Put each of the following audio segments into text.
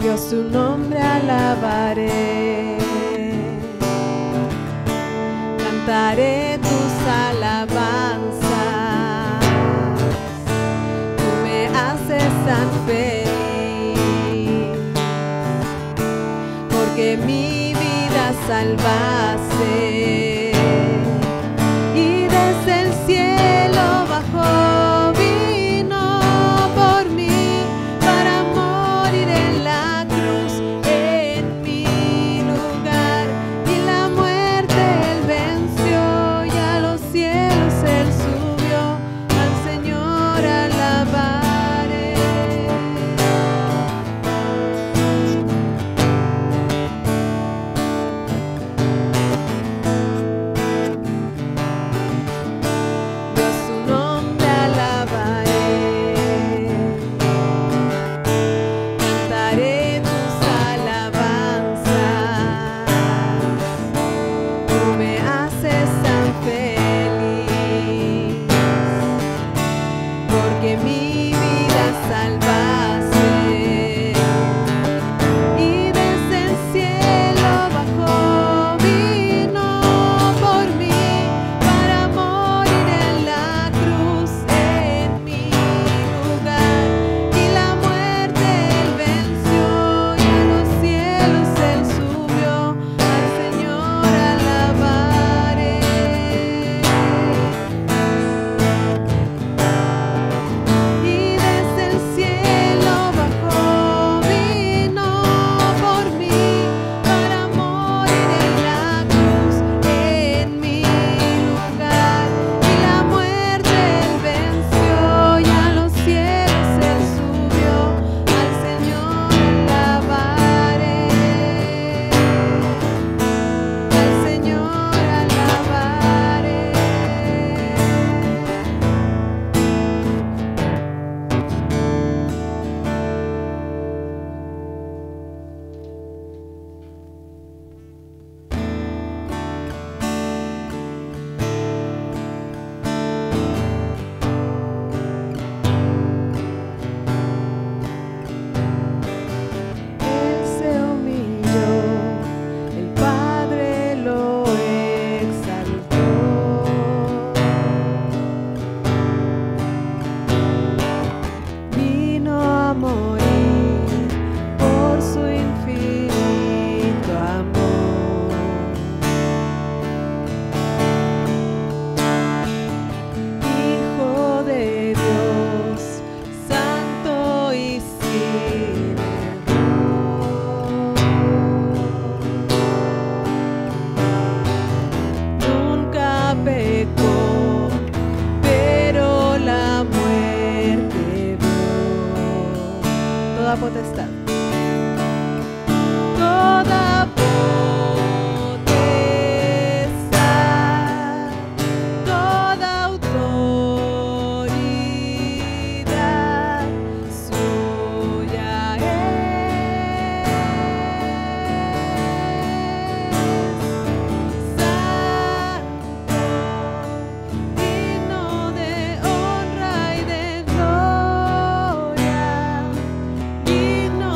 Yo su nombre alabaré, cantaré tus alabanzas. Tú me haces tan feliz, porque mi vida salvaste, y desde el cielo bajó, vino por mí para morir en la cruz en mi lugar, y la muerte él venció, y a los cielos él subió, al Señor alabaré. Yo su nombre alabaré, cantaré tus alabanzas. Tú me haces tan feliz, porque mi vida salvaste, y desde el cielo bajó, vino por mí para morir en la cruz en mi lugar, y la muerte él venció, y a los cielos él subió, al Señor alabaré. Y desde el cielo bajó, vino por mí para morir en la cruz en mi lugar, y la muerte él venció, y a los cielos él subió, al Señor alabaré, al Señor alabaré. Él se humilló, el Padre lo exaltó. Vino a morir por su infinito amor. Hijo de Dios, santo y sin error. Nunca pecó, pero la muerte vio. Toda potestad, toda potestad, toda autoridad suya es. Santo, digno de honra y de gloria, digno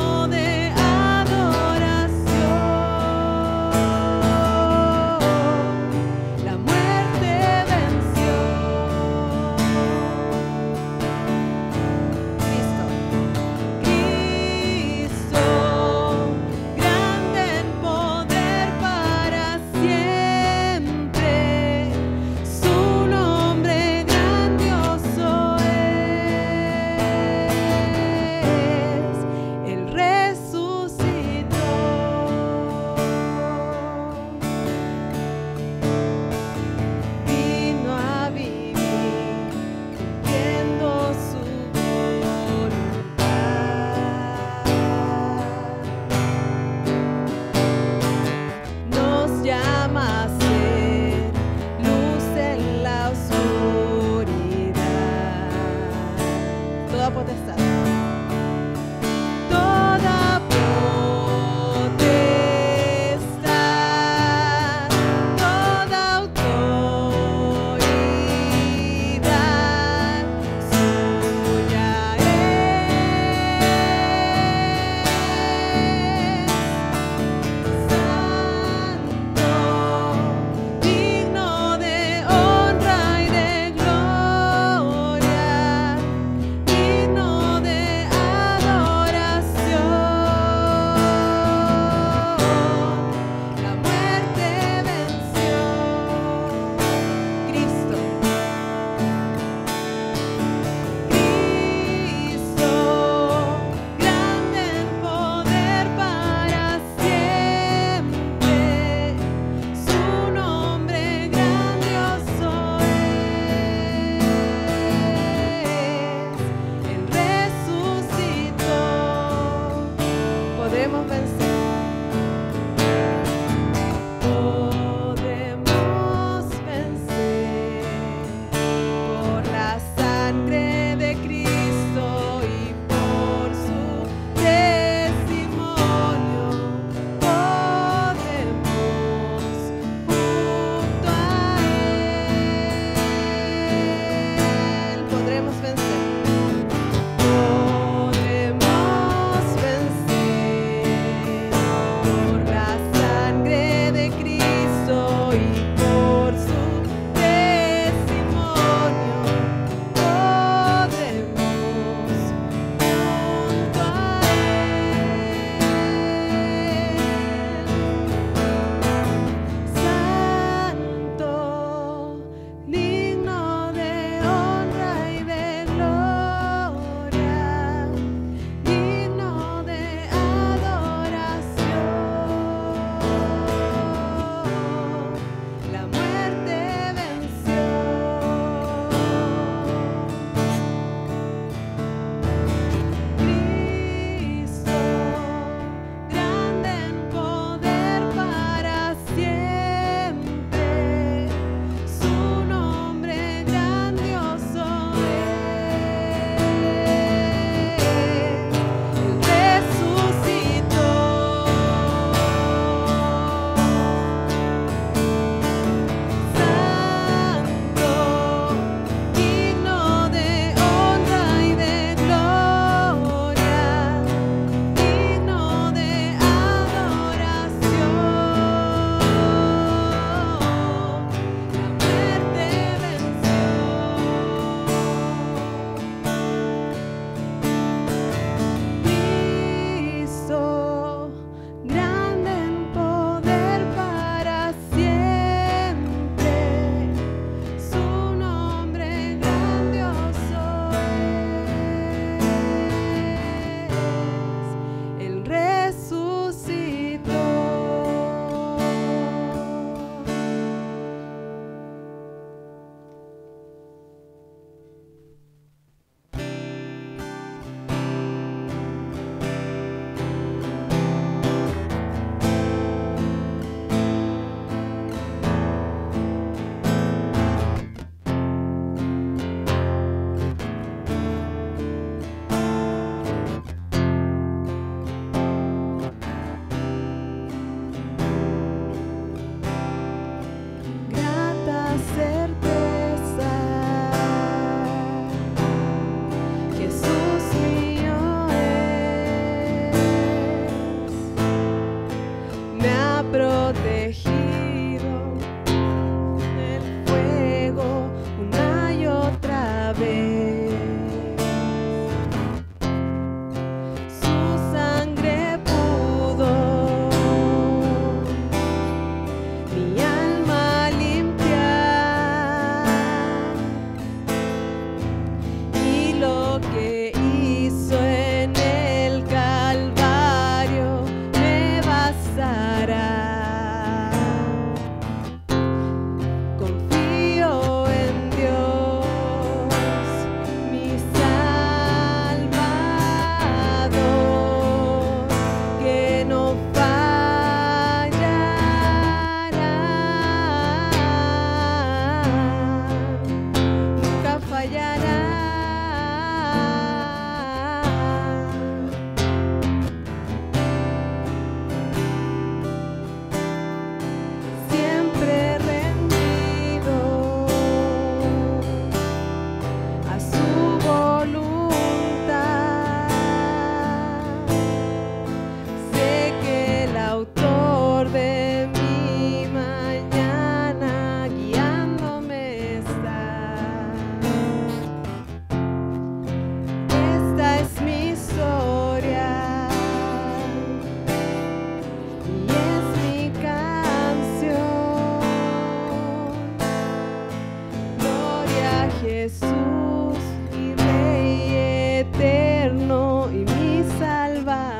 Jesús, mi Rey eterno y mi Salvador.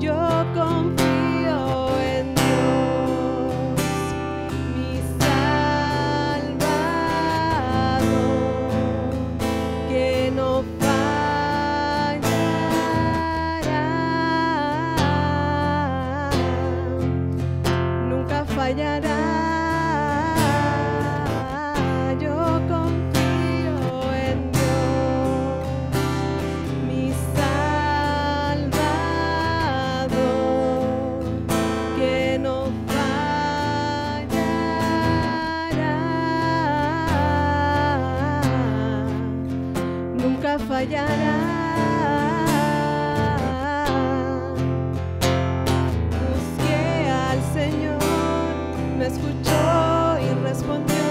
Yo confío en Dios, mi Salvador, que no fallará, nunca fallará. Yo confío en Dios, mi Salvador, que no fallará, nunca fallará. Busqué al Señor, me escuchó y respondió.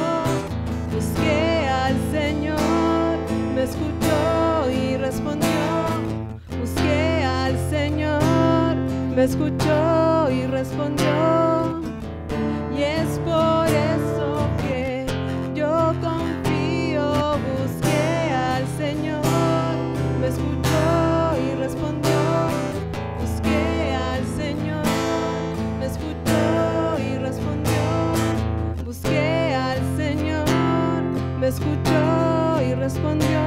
Busqué al Señor, me escuchó y respondió. Busqué al Señor, me escuchó y respondió. Y es por eso que yo confío. Busqué al Señor, me escuchó y respondió. Busqué al Señor, me escuchó y respondió. Busqué al Señor, me escuchó y respondió.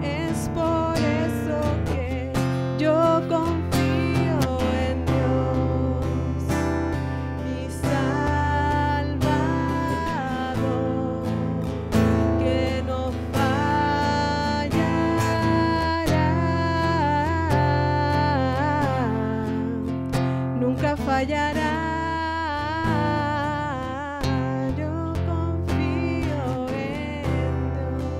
Es por eso que yo confío en Dios, mi Salvador, que no fallará, nunca fallará. Yo confío en Dios.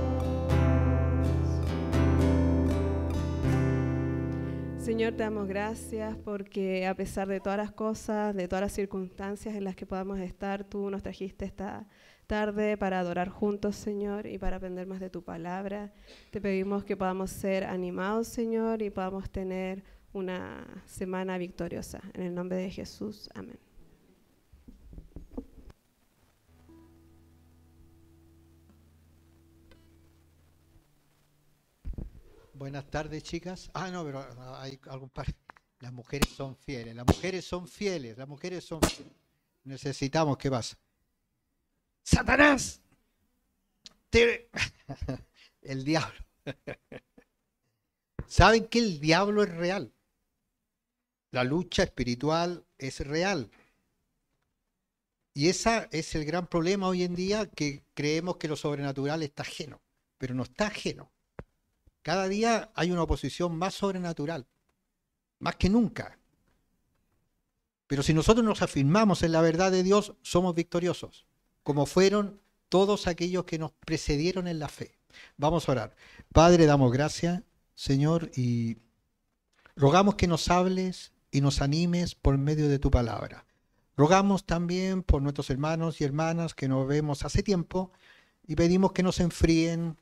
Señor, te damos gracias porque a pesar de todas las cosas, de todas las circunstancias en las que podamos estar, tú nos trajiste esta tarde para adorar juntos, Señor, y para aprender más de tu palabra. Te pedimos que podamos ser animados, Señor, y podamos tener una semana victoriosa. En el nombre de Jesús, amén. Buenas tardes, chicas. No, pero hay algún par. Las mujeres son fieles, las mujeres son fieles, las mujeres son fieles. Necesitamos, ¿qué pasa? ¡Satanás! El diablo. ¿Saben que el diablo es real? La lucha espiritual es real. Y ese es el gran problema hoy en día, que creemos que lo sobrenatural está ajeno, pero no está ajeno. Cada día hay una oposición más sobrenatural, más que nunca. Pero si nosotros nos afirmamos en la verdad de Dios, somos victoriosos, como fueron todos aquellos que nos precedieron en la fe. Vamos a orar. Padre, damos gracias, Señor, y rogamos que nos hables y nos animes por medio de tu palabra. Rogamos también por nuestros hermanos y hermanas que nos vemos hace tiempo y pedimos que nos enfríen,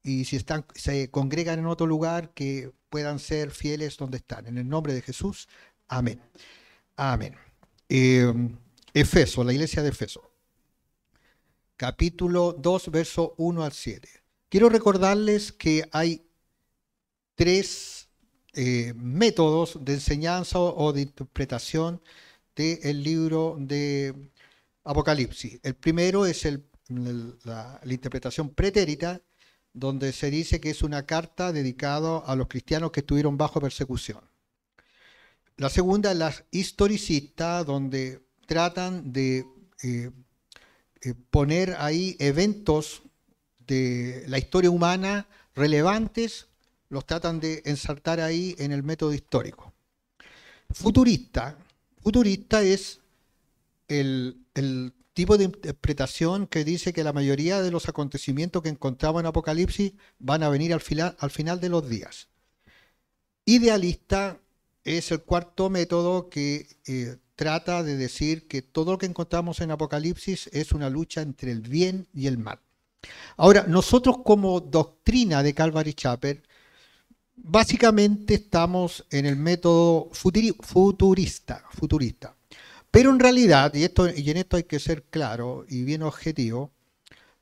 y si se congregan en otro lugar, que puedan ser fieles donde están. En el nombre de Jesús, amén. Amén. Efeso, la iglesia de Efeso. Capítulo 2, verso 1 al 7. Quiero recordarles que hay tres métodos de enseñanza o de interpretación del libro de Apocalipsis. El primero es la interpretación pretérita, donde se dice que es una carta dedicada a los cristianos que estuvieron bajo persecución. La segunda es la historicista, donde tratan de poner ahí eventos de la historia humana relevantes, los tratan de ensartar ahí en el método histórico. Futurista es el tipo de interpretación que dice que la mayoría de los acontecimientos que encontramos en Apocalipsis van a venir al final de los días. Idealista es el cuarto método, que trata de decir que todo lo que encontramos en Apocalipsis es una lucha entre el bien y el mal. Ahora, nosotros como doctrina de Calvary Chapel, básicamente estamos en el método futurista. Pero en realidad, y en esto hay que ser claro y bien objetivo,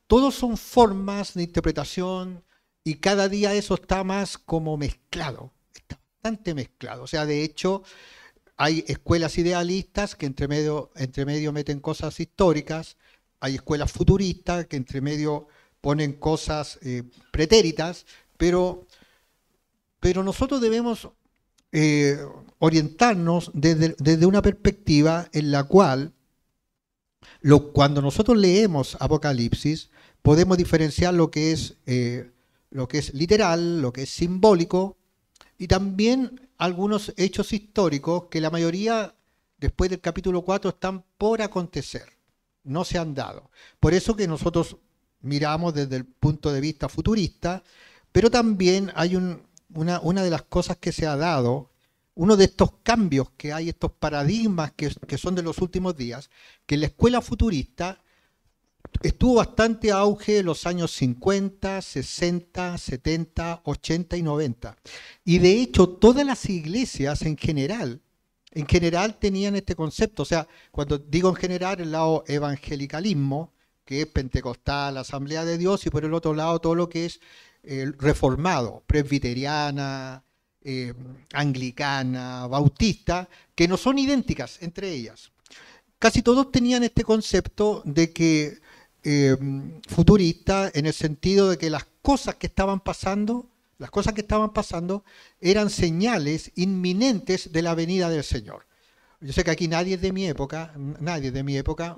todos son formas de interpretación y cada día eso está más como mezclado, está bastante mezclado. O sea, de hecho, hay escuelas idealistas que entre medio meten cosas históricas, hay escuelas futuristas que entre medio ponen cosas pretéritas, pero nosotros debemos orientarnos desde una perspectiva en la cual cuando nosotros leemos Apocalipsis podemos diferenciar lo que es literal, lo que es simbólico y también algunos hechos históricos que la mayoría después del capítulo 4 están por acontecer, no se han dado. Por eso que nosotros miramos desde el punto de vista futurista, pero también hay una de las cosas que se ha dado, uno de estos cambios que hay, estos paradigmas que son de los últimos días, que en la escuela futurista estuvo bastante auge en los años 50, 60, 70, 80 y 90. Y de hecho todas las iglesias en general tenían este concepto. O sea, cuando digo en general, el lado evangelicalismo, que es pentecostal, Asamblea de Dios, y por el otro lado todo lo que es reformado, presbiteriana, anglicana, bautista, que no son idénticas entre ellas. Casi todos tenían este concepto de que futurista, en el sentido de que las cosas que estaban pasando eran señales inminentes de la venida del Señor. Yo sé que aquí nadie es de mi época,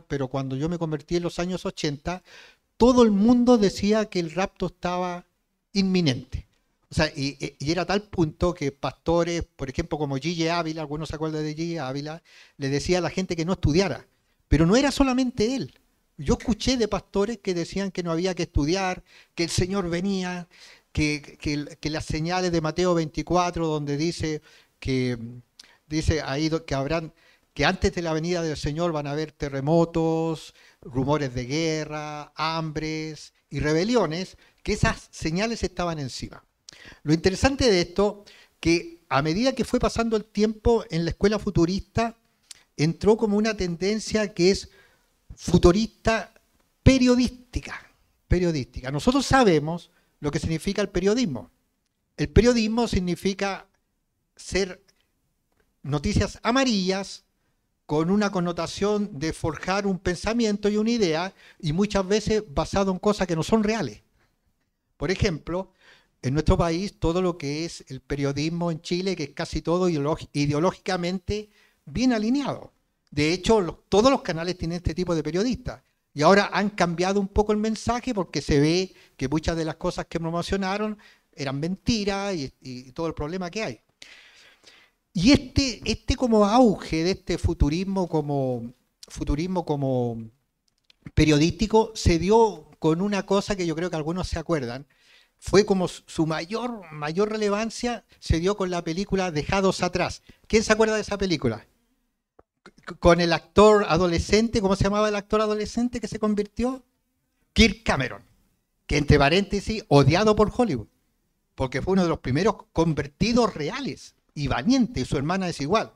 pero cuando yo me convertí en los años 80, todo el mundo decía que el rapto estaba inminente. O sea, y era tal punto que pastores, por ejemplo, como G.G. Ávila, algunos se acuerdan de G.G. Ávila, le decía a la gente que no estudiara. Pero no era solamente él. Yo escuché de pastores que decían que no había que estudiar, que el Señor venía, que las señales de Mateo 24, donde dice ahí que antes de la venida del Señor van a haber terremotos, rumores de guerra, hambres y rebeliones, que esas señales estaban encima. Lo interesante de esto, que a medida que fue pasando el tiempo en la escuela futurista, entró como una tendencia que es futurista periodística. Nosotros sabemos lo que significa el periodismo. El periodismo significa ser noticias amarillas con una connotación de forjar un pensamiento y una idea, y muchas veces basado en cosas que no son reales. Por ejemplo, en nuestro país, todo lo que es el periodismo en Chile, que es casi todo ideológicamente bien alineado. De hecho, todos los canales tienen este tipo de periodistas. Y ahora han cambiado un poco el mensaje porque se ve que muchas de las cosas que promocionaron eran mentiras y todo el problema que hay. Y este como auge de este futurismo como periodístico se dio con una cosa que yo creo que algunos se acuerdan. Fue como su mayor relevancia, se dio con la película Dejados Atrás. ¿Quién se acuerda de esa película? Con el actor adolescente, ¿cómo se llamaba el actor adolescente que se convirtió? Kirk Cameron, que entre paréntesis, odiado por Hollywood, porque fue uno de los primeros convertidos reales, y valiente, y su hermana es igual,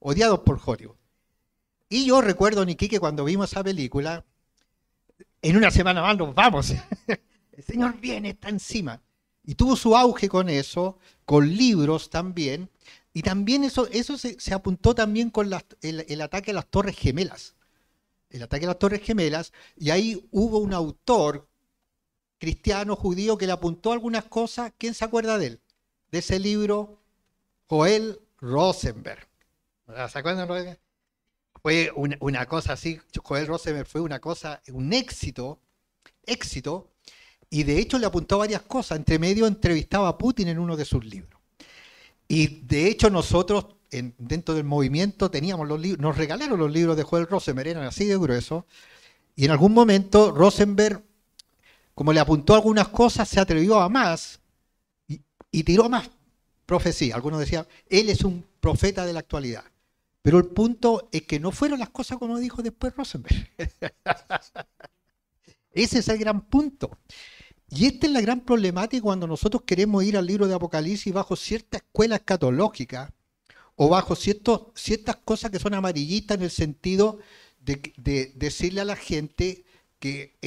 odiados por Hollywood. Y yo recuerdo, Niki, que cuando vimos esa película, en una semana más nos vamos, el Señor viene, está encima. Y tuvo su auge con eso, con libros también. Y también eso se apuntó también con el ataque a las Torres Gemelas. El ataque a las Torres Gemelas, y ahí hubo un autor cristiano, judío, que le apuntó algunas cosas. ¿Quién se acuerda de él? De ese libro, Joel Rosenberg. ¿Se acuerdan? Fue una cosa así, Joel Rosenberg fue una cosa, un éxito, y de hecho le apuntó varias cosas. Entre medio entrevistaba a Putin en uno de sus libros. Y de hecho nosotros, dentro del movimiento, teníamos los libros, nos regalaron los libros de Joel Rosenberg, eran así de gruesos, y en algún momento Rosenberg, como le apuntó algunas cosas, se atrevió a más y tiró más profecía. Algunos decían, él es un profeta de la actualidad. Pero el punto es que no fueron las cosas como dijo después Rosenberg. Ese es el gran punto. Y esta es la gran problemática cuando nosotros queremos ir al libro de Apocalipsis bajo cierta escuela escatológica o bajo ciertas cosas que son amarillistas en el sentido de decirle a la gente que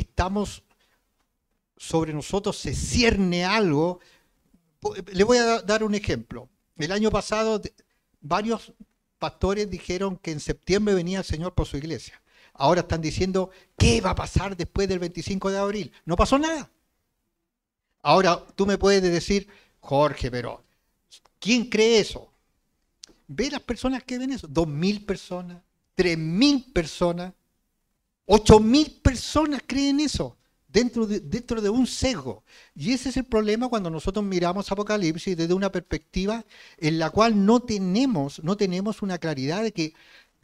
sobre nosotros se cierne algo. Le voy a dar un ejemplo. El año pasado varios pastores dijeron que en septiembre venía el Señor por su iglesia. Ahora están diciendo, ¿qué va a pasar después del 25 de abril? No pasó nada. Ahora tú me puedes decir, Jorge, pero ¿quién cree eso? Ve las personas que ven eso. 2.000 personas, 3.000 personas, 8.000 personas creen eso. Dentro de un sesgo. Y ese es el problema cuando nosotros miramos Apocalipsis desde una perspectiva en la cual no tenemos una claridad de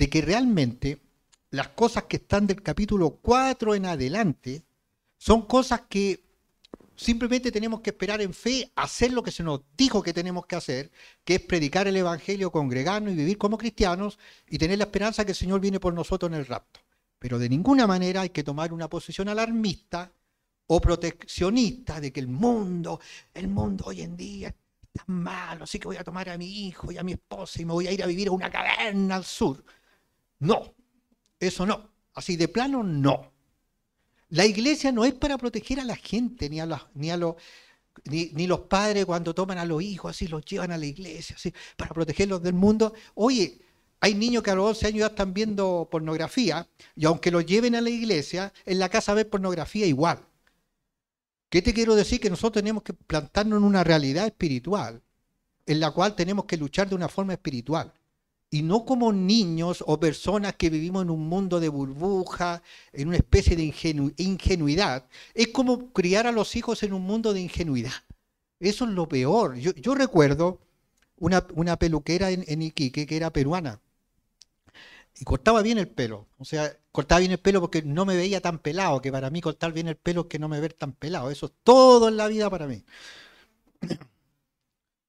que realmente las cosas que están del capítulo 4 en adelante son cosas que simplemente tenemos que esperar en fe, hacer lo que se nos dijo que tenemos que hacer, que es predicar el Evangelio, congregarnos y vivir como cristianos y tener la esperanza que el Señor viene por nosotros en el rapto. Pero de ninguna manera hay que tomar una posición alarmista o proteccionista de que el mundo hoy en día es tan malo, así que voy a tomar a mi hijo y a mi esposa y me voy a ir a vivir a una caverna al sur. No, eso no. Así de plano, no. La iglesia no es para proteger a la gente, ni los padres cuando toman a los hijos, así los llevan a la iglesia, así, para protegerlos del mundo. Oye, hay niños que a los 11 años ya están viendo pornografía y aunque los lleven a la iglesia, en la casa ven pornografía igual. ¿Qué te quiero decir? Que nosotros tenemos que plantarnos en una realidad espiritual, en la cual tenemos que luchar de una forma espiritual. Y no como niños o personas que vivimos en un mundo de burbuja, en una especie de ingenuidad. Es como criar a los hijos en un mundo de ingenuidad. Eso es lo peor. Yo recuerdo una peluquera en Iquique que era peruana. Y cortaba bien el pelo. O sea, cortaba bien el pelo porque no me veía tan pelado, que para mí cortar bien el pelo es que no me ver tan pelado. Eso es todo en la vida para mí.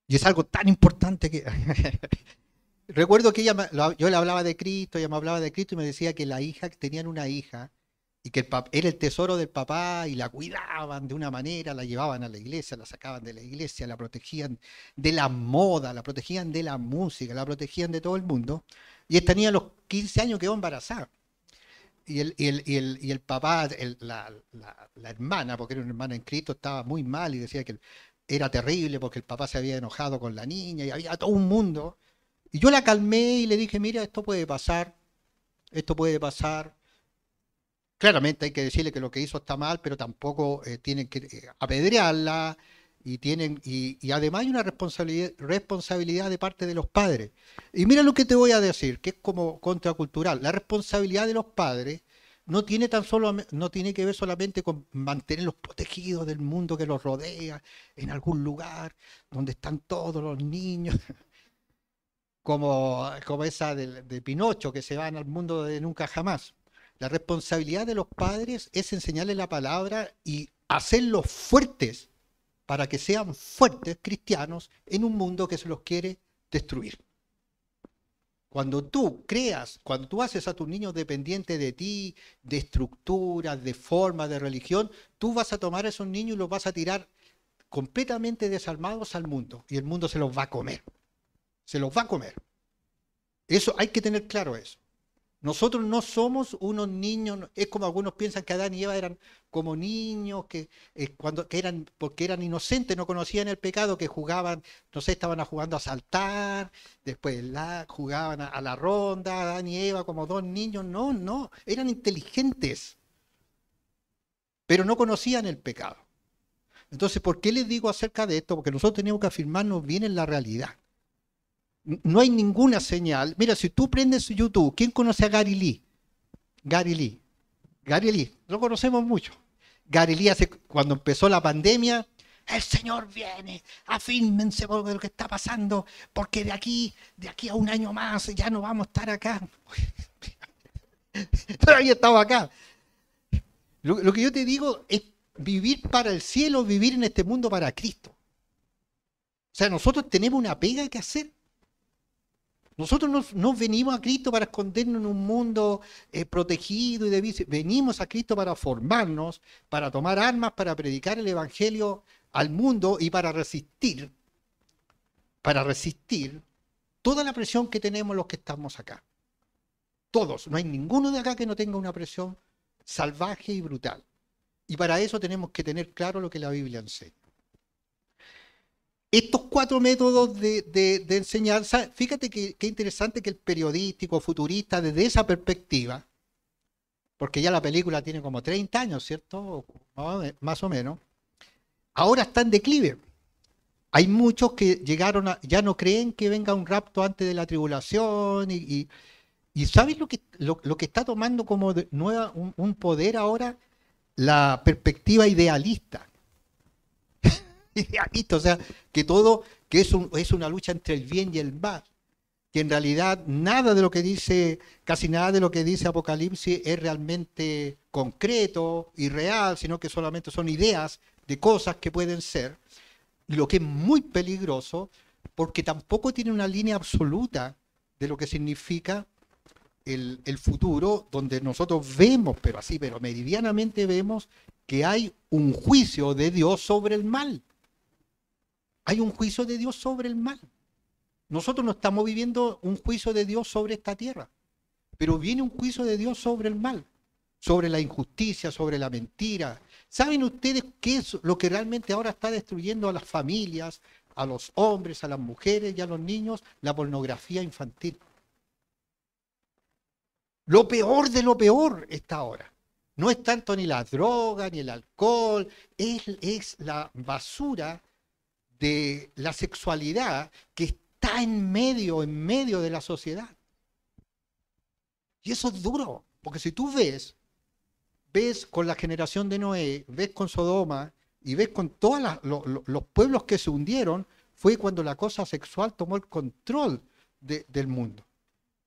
Y es algo tan importante que... Recuerdo que yo le hablaba de Cristo, ella me hablaba de Cristo y me decía que tenían una hija y que era el tesoro del papá y la cuidaban de una manera, la llevaban a la iglesia, la sacaban de la iglesia, la protegían de la moda, la protegían de la música, la protegían de todo el mundo. Y esta niña a los 15 años quedó embarazada. Y el papá, la hermana, porque era una hermana en Cristo, estaba muy mal y decía que era terrible porque el papá se había enojado con la niña y había todo un mundo. Y yo la calmé y le dije, mira, esto puede pasar. Claramente hay que decirle que lo que hizo está mal, pero tampoco tienen que apedrearla y además hay una responsabilidad de parte de los padres. Y mira lo que te voy a decir, que es como contracultural. La responsabilidad de los padres no tiene que ver solamente con mantenerlos protegidos del mundo que los rodea, en algún lugar donde están todos los niños, como esa de Pinocho, que se van al mundo de nunca jamás. La responsabilidad de los padres es enseñarles la palabra y hacerlos fuertes para que sean fuertes cristianos en un mundo que se los quiere destruir. Cuando tú haces a tus niños dependientes de ti, de estructuras, de formas, de religión, tú vas a tomar a esos niños y los vas a tirar completamente desarmados al mundo y el mundo se los va a comer. Se los va a comer. Eso hay que tener claro eso. Nosotros no somos unos niños, es como algunos piensan que Adán y Eva eran como niños, porque eran inocentes, no conocían el pecado, que jugaban, no sé, estaban jugando a saltar, después jugaban a la ronda, Adán y Eva como dos niños. No, eran inteligentes, pero no conocían el pecado. Entonces, ¿por qué les digo acerca de esto? Porque nosotros tenemos que afirmarnos bien en la realidad. No hay ninguna señal. Mira, si tú prendes YouTube, ¿quién conoce a Gary Lee? Gary Lee, lo conocemos mucho. Gary Lee cuando empezó la pandemia, el Señor viene, afírmense por lo que está pasando, porque de aquí a un año más ya no vamos a estar acá. Todavía estamos acá. Lo que yo te digo es vivir para el cielo, vivir en este mundo para Cristo. O sea, nosotros tenemos una pega que hacer. Nosotros no venimos a Cristo para escondernos en un mundo protegido y de vicio. Venimos a Cristo para formarnos, para tomar armas, para predicar el Evangelio al mundo y para resistir toda la presión que tenemos los que estamos acá. Todos, no hay ninguno de acá que no tenga una presión salvaje y brutal. Y para eso tenemos que tener claro lo que la Biblia enseña. Estos 4 métodos de enseñanza, fíjate que interesante que el periodístico, futurista, desde esa perspectiva, porque ya la película tiene como 30 años, ¿cierto? Más o menos, ahora está en declive. Hay muchos que llegaron ya no creen que venga un rapto antes de la tribulación y ¿sabes lo que está tomando como un poder ahora? La perspectiva idealista. Idealista, o sea, que todo, que es una lucha entre el bien y el mal. Que en realidad casi nada de lo que dice Apocalipsis es realmente concreto y real, sino que solamente son ideas de cosas que pueden ser. Lo que es muy peligroso, porque tampoco tiene una línea absoluta de lo que significa el futuro, donde nosotros vemos, pero meridianamente vemos que hay un juicio de Dios sobre el mal. Hay un juicio de Dios sobre el mal. Nosotros no estamos viviendo un juicio de Dios sobre esta tierra, pero viene un juicio de Dios sobre el mal, sobre la injusticia, sobre la mentira. ¿Saben ustedes qué es lo que realmente ahora está destruyendo a las familias, a los hombres, a las mujeres y a los niños? La pornografía infantil. Lo peor de lo peor está ahora. No es tanto ni la droga, ni el alcohol, es la basura de la sexualidad que está en medio de la sociedad. Y eso es duro, porque si tú ves con la generación de Noé, ves con Sodoma y ves con todos los pueblos que se hundieron, fue cuando la cosa sexual tomó el control del mundo.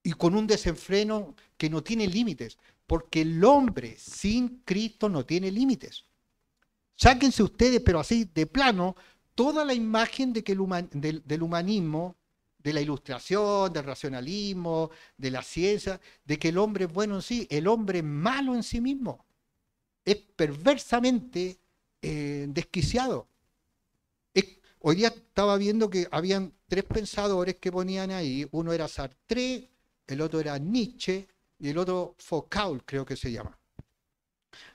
Y con un desenfreno que no tiene límites, porque el hombre sin Cristo no tiene límites. Sáquense ustedes, pero así de plano, toda la imagen de que del humanismo, de la ilustración, del racionalismo, de la ciencia, de que el hombre es bueno en sí, el hombre es malo en sí mismo. Es perversamente desquiciado. Hoy día estaba viendo que habían 3 pensadores que ponían ahí. Uno era Sartre, el otro era Nietzsche y el otro Foucault, creo que se llama.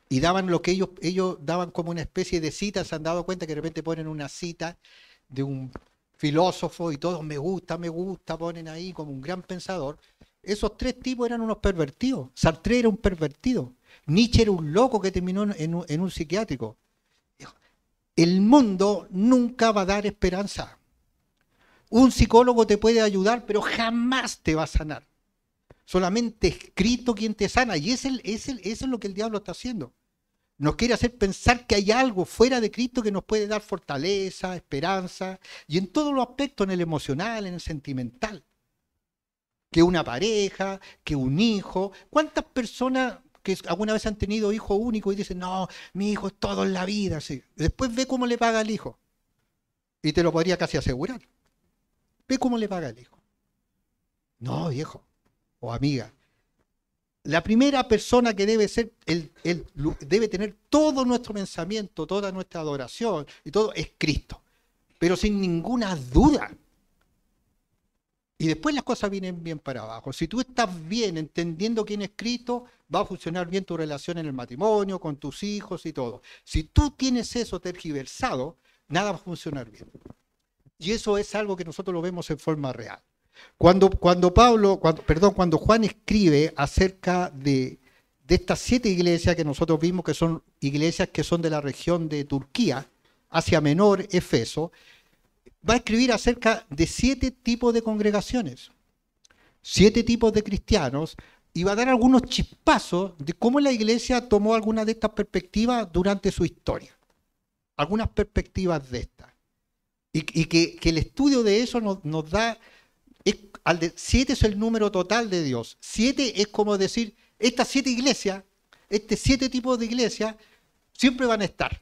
Y daban lo que ellos daban como una especie de cita. Se han dado cuenta que de repente ponen una cita de un filósofo y todos me gusta, ponen ahí como un gran pensador. Esos 3 tipos eran unos pervertidos. Sartre era un pervertido. Nietzsche era un loco que terminó en un psiquiátrico. El mundo nunca va a dar esperanza. Un psicólogo te puede ayudar, pero jamás te va a sanar. Solamente es Cristo quien te sana. Y eso es lo que el diablo está haciendo. Nos quiere hacer pensar que hay algo fuera de Cristo que nos puede dar fortaleza, esperanza, y en todos los aspectos, en el emocional, en el sentimental. Que una pareja, que un hijo. ¿Cuántas personas que alguna vez han tenido hijo único y dicen, no, mi hijo es todo en la vida? Sí. Después ve cómo le paga al hijo. Y te lo podría casi asegurar. Ve cómo le paga el hijo. No, viejo o amiga. La primera persona que debe ser, debe tener todo nuestro pensamiento, toda nuestra adoración y todo, es Cristo. Pero sin ninguna duda. Y después las cosas vienen bien para abajo. Si tú estás bien entendiendo quién es Cristo, va a funcionar bien tu relación en el matrimonio, con tus hijos y todo. Si tú tienes eso tergiversado, nada va a funcionar bien. Y eso es algo que nosotros lo vemos en forma real. Cuando Juan escribe acerca de estas 7 iglesias que nosotros vimos que son iglesias que son de la región de Turquía, Asia Menor, Efeso, va a escribir acerca de 7 tipos de congregaciones, 7 tipos de cristianos, y va a dar algunos chispazos de cómo la iglesia tomó algunas de estas perspectivas durante su historia. Algunas perspectivas de estas. Y que el estudio de eso nos da... 7 es el número total de Dios. 7 es como decir, estas 7 iglesias, 7 tipos de iglesias, siempre van a estar.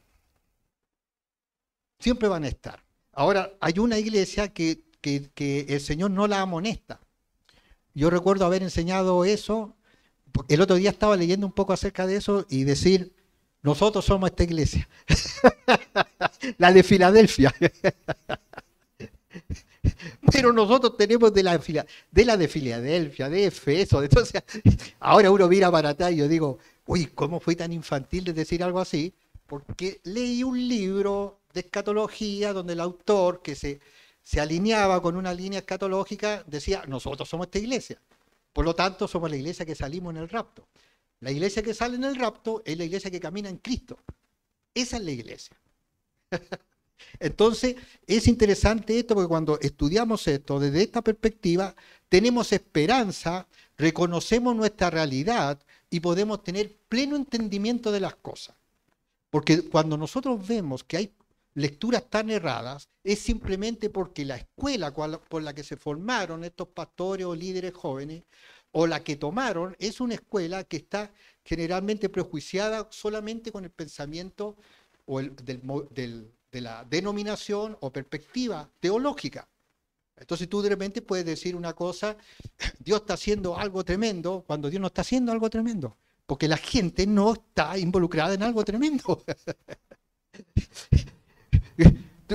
Siempre van a estar. Ahora, hay una iglesia que el Señor no la amonesta. Yo recuerdo haber enseñado eso. El otro día estaba leyendo un poco acerca de eso y decir, nosotros somos esta iglesia. La de Filadelfia. Pero nosotros tenemos de la de Filadelfia, de Efeso. Entonces, ahora uno mira para atrás y yo digo, uy, ¿cómo fui tan infantil de decir algo así? Porque leí un libro de escatología donde el autor, que se alineaba con una línea escatológica, decía, nosotros somos esta iglesia. Por lo tanto, somos la iglesia que salimos en el rapto. La iglesia que sale en el rapto es la iglesia que camina en Cristo. Esa es la iglesia. Entonces, es interesante esto porque cuando estudiamos esto desde esta perspectiva, tenemos esperanza, reconocemos nuestra realidad y podemos tener pleno entendimiento de las cosas. Porque cuando nosotros vemos que hay lecturas tan erradas, es simplemente porque la escuela por la que se formaron estos pastores o líderes jóvenes, o la que tomaron, es una escuela que está generalmente prejuiciada solamente con el pensamiento o de la denominación o perspectiva teológica. Entonces tú de repente puedes decir una cosa, Dios está haciendo algo tremendo, cuando Dios no está haciendo algo tremendo, porque la gente no está involucrada en algo tremendo.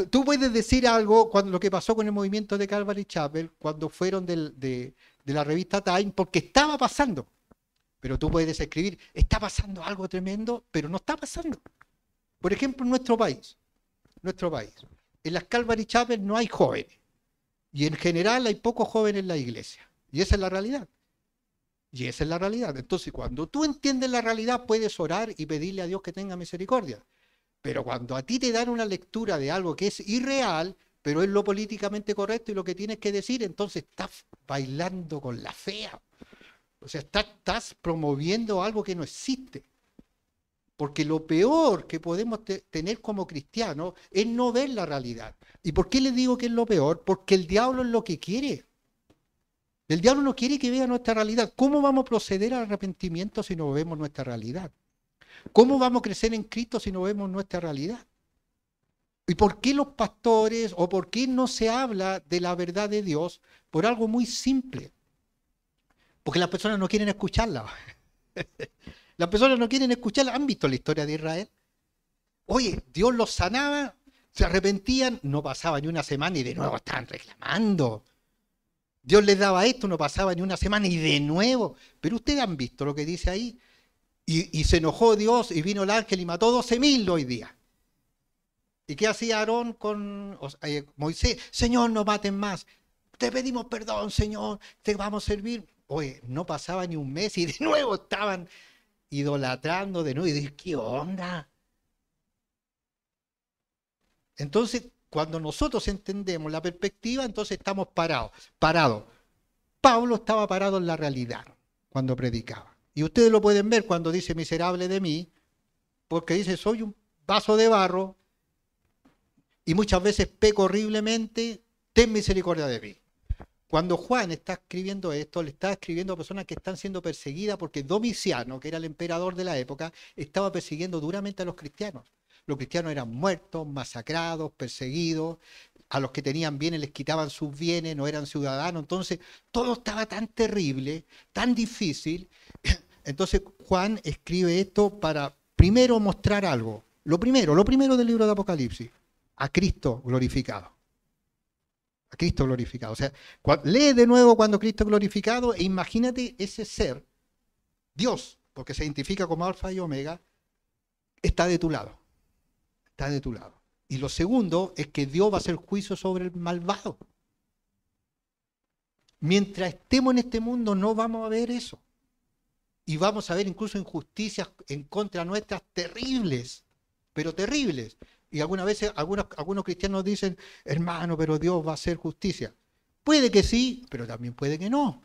Tú puedes decir algo, cuando lo que pasó con el movimiento de Calvary Chapel, cuando fueron de la revista Time, porque estaba pasando. Pero tú puedes escribir, está pasando algo tremendo, pero no está pasando. Por ejemplo, en nuestro país, en las Calvary Chapel no hay jóvenes. Y en general hay pocos jóvenes en la iglesia. Y esa es la realidad. Entonces, cuando tú entiendes la realidad, puedes orar y pedirle a Dios que tenga misericordia. Pero cuando a ti te dan una lectura de algo que es irreal, pero es lo políticamente correcto y lo que tienes que decir, entonces estás bailando con la fea. O sea, estás promoviendo algo que no existe. Porque lo peor que podemos tener como cristianos es no ver la realidad. ¿Y por qué les digo que es lo peor? Porque el diablo es lo que quiere. El diablo no quiere que vea nuestra realidad. ¿Cómo vamos a proceder al arrepentimiento si no vemos nuestra realidad? ¿Cómo vamos a crecer en Cristo si no vemos nuestra realidad? ¿Y por qué los pastores o por qué no se habla de la verdad de Dios? Por algo muy simple. Porque las personas no quieren escucharla. Las personas no quieren escucharla. ¿Han visto la historia de Israel? Oye, Dios los sanaba, se arrepentían, no pasaba ni una semana y de nuevo estaban reclamando. Dios les daba esto, no pasaba ni una semana y de nuevo. Pero ustedes han visto lo que dice ahí. Y se enojó Dios y vino el ángel y mató 12.000 hoy día. ¿Y qué hacía Aarón con Moisés? Señor, no maten más. Te pedimos perdón, Señor, te vamos a servir. Oye, no pasaba ni un mes y de nuevo estaban idolatrando de nuevo. Y dije, ¿qué onda? Entonces, cuando nosotros entendemos la perspectiva, entonces estamos parados. Pablo estaba parado en la realidad cuando predicaba. Y ustedes lo pueden ver cuando dice miserable de mí, porque dice soy un vaso de barro y muchas veces peco horriblemente, ten misericordia de mí. Cuando Juan está escribiendo esto, le está escribiendo a personas que están siendo perseguidas porque Domiciano, que era el emperador de la época, estaba persiguiendo duramente a los cristianos. Los cristianos eran muertos, masacrados, perseguidos. A los que tenían bienes les quitaban sus bienes, no eran ciudadanos. Entonces, todo estaba tan terrible, tan difícil. Entonces, Juan escribe esto para primero mostrar algo. Lo primero del libro de Apocalipsis, a Cristo glorificado. A Cristo glorificado. O sea, lee de nuevo cuando Cristo es glorificado e imagínate ese ser, Dios, porque se identifica como Alfa y Omega, está de tu lado. Está de tu lado. Y lo segundo es que Dios va a hacer juicio sobre el malvado. Mientras estemos en este mundo no vamos a ver eso. Y vamos a ver incluso injusticias en contra nuestras terribles, pero terribles. Y algunas veces algunos cristianos dicen, hermano, pero Dios va a hacer justicia. Puede que sí, pero también puede que no.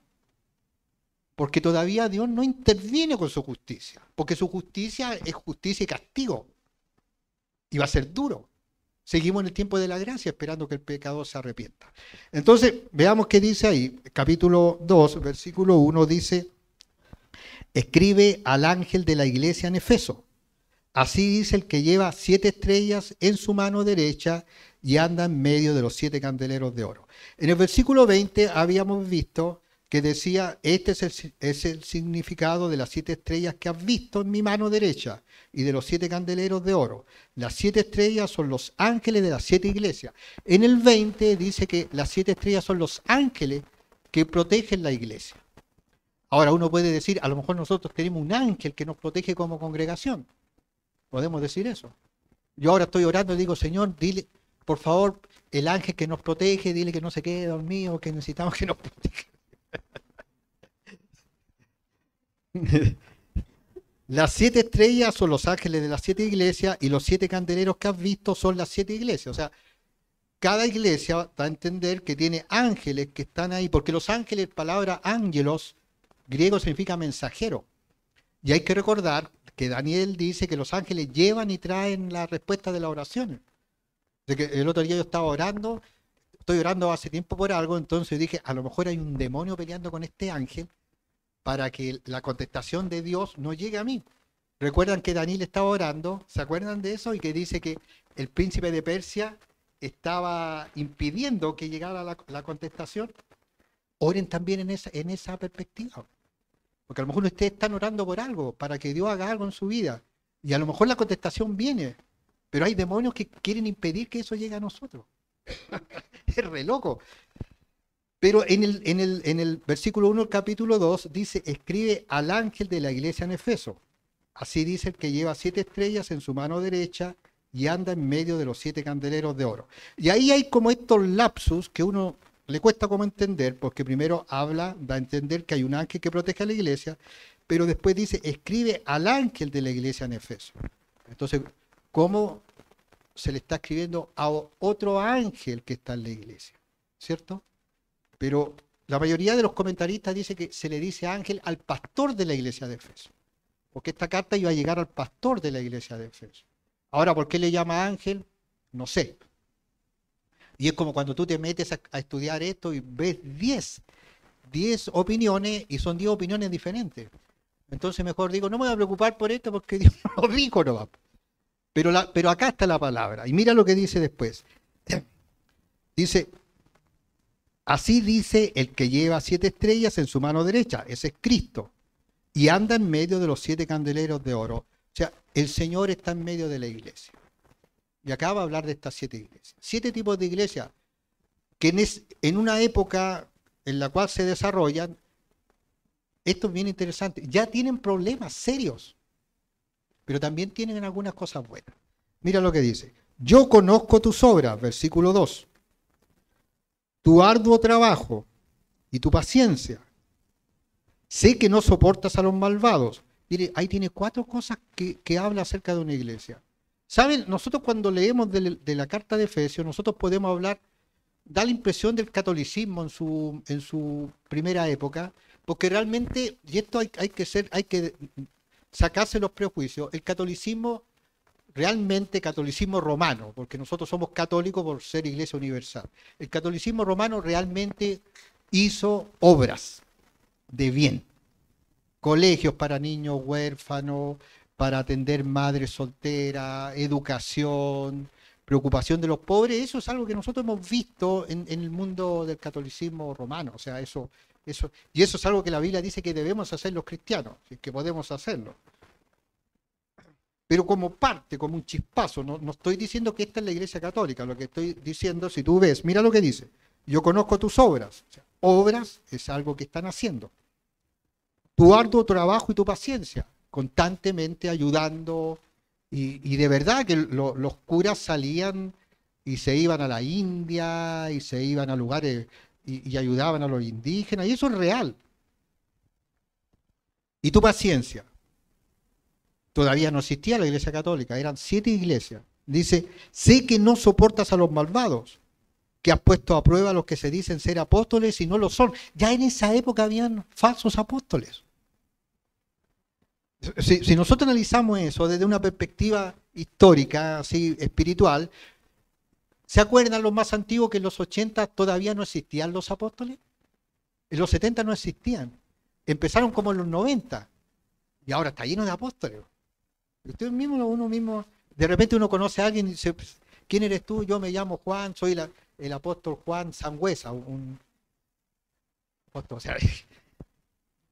Porque todavía Dios no interviene con su justicia. Porque su justicia es justicia y castigo. Y va a ser duro. Seguimos en el tiempo de la gracia esperando que el pecador se arrepienta. Entonces, veamos qué dice ahí. Capítulo 2, versículo 1 dice, escribe al ángel de la iglesia en Efeso. Así dice el que lleva 7 estrellas en su mano derecha y anda en medio de los 7 candeleros de oro. En el versículo 20 habíamos visto que decía, este es el significado de las 7 estrellas que has visto en mi mano derecha y de los 7 candeleros de oro. Las 7 estrellas son los ángeles de las 7 iglesias. En el 20 dice que las 7 estrellas son los ángeles que protegen la iglesia. Ahora uno puede decir, a lo mejor nosotros tenemos un ángel que nos protege como congregación. Podemos decir eso. Yo ahora estoy orando y digo, Señor, dile, por favor, el ángel que nos protege, dile que no se quede dormido, que necesitamos que nos proteja. Las 7 estrellas son los ángeles de las 7 iglesias y los 7 candeleros que has visto son las 7 iglesias. O sea, cada iglesia va a entender que tiene ángeles que están ahí, porque los ángeles, palabra ángelos, griego significa mensajero. Y hay que recordar que Daniel dice que los ángeles llevan y traen la respuesta de las oraciones. De que el otro día yo estaba orando, estoy orando hace tiempo por algo, entonces dije, a lo mejor hay un demonio peleando con este ángel para que la contestación de Dios no llegue a mí. Recuerdan que Daniel estaba orando, ¿se acuerdan de eso? Y que dice que el príncipe de Persia estaba impidiendo que llegara la contestación. Oren también en esa perspectiva. Porque a lo mejor ustedes están orando por algo, para que Dios haga algo en su vida. Y a lo mejor la contestación viene, pero hay demonios que quieren impedir que eso llegue a nosotros. Es re loco. Pero en el versículo 1 del capítulo 2 dice, escribe al ángel de la iglesia en Efeso. Así dice el que lleva 7 estrellas en su mano derecha y anda en medio de los 7 candeleros de oro. Y ahí hay como estos lapsus que uno le cuesta como entender, porque primero da a entender que hay un ángel que protege a la iglesia, pero después dice, escribe al ángel de la iglesia en Efeso. Entonces, ¿cómo se le está escribiendo a otro ángel que está en la iglesia? ¿Cierto? Pero la mayoría de los comentaristas dice que se le dice ángel al pastor de la iglesia de Efeso, porque esta carta iba a llegar al pastor de la iglesia de Efeso. Ahora, ¿por qué le llama ángel? No sé. Y es como cuando tú te metes a estudiar esto y ves 10 opiniones y son 10 opiniones diferentes. Entonces mejor digo, no me voy a preocupar por esto porque Dios no lo dijo, no va. Pero acá está la palabra. Y mira lo que dice después. Dice, así dice el que lleva 7 estrellas en su mano derecha, ese es Cristo, y anda en medio de los 7 candeleros de oro. O sea, el Señor está en medio de la iglesia. Y acá va a hablar de estas 7 iglesias. 7 tipos de iglesias que en una época en la cual se desarrollan, esto es bien interesante, ya tienen problemas serios, pero también tienen algunas cosas buenas. Mira lo que dice. Yo conozco tus obras, versículo 2, tu arduo trabajo y tu paciencia. Sé que no soportas a los malvados. Mire, ahí tiene 4 cosas que habla acerca de una iglesia. ¿Saben? Nosotros cuando leemos de la carta de Efesios, nosotros podemos hablar, da la impresión del catolicismo en su primera época, porque realmente, y esto hay que sacarse los prejuicios, el catolicismo, realmente catolicismo romano, porque nosotros somos católicos por ser iglesia universal, el catolicismo romano realmente hizo obras de bien, colegios para niños huérfanos, para atender madres solteras, educación, preocupación de los pobres. Eso es algo que nosotros hemos visto en el mundo del catolicismo romano. O sea, eso es algo que la Biblia dice que debemos hacer los cristianos, que podemos hacerlo. Pero como parte, como un chispazo, no estoy diciendo que esta es la iglesia católica, lo que estoy diciendo, si tú ves, mira lo que dice, yo conozco tus obras. O sea, obras es algo que están haciendo. Tu arduo trabajo y tu paciencia, constantemente ayudando, y de verdad que los curas salían y se iban a la India y se iban a lugares y ayudaban a los indígenas, y eso es real. Y tu paciencia. Todavía no existía la iglesia católica, eran 7 iglesias. Dice, sé que no soportas a los malvados, que has puesto a prueba a los que se dicen ser apóstoles y no lo son. Ya en esa época habían falsos apóstoles. Si nosotros analizamos eso desde una perspectiva histórica, así espiritual, ¿se acuerdan los más antiguos que en los 80 todavía no existían los apóstoles? En los 70 no existían. Empezaron como en los 90 y ahora está lleno de apóstoles. Ustedes mismos, uno mismo, de repente uno conoce a alguien y dice, ¿quién eres tú? Yo me llamo Juan, soy el apóstol Juan Sangüesa, apóstol. O sea,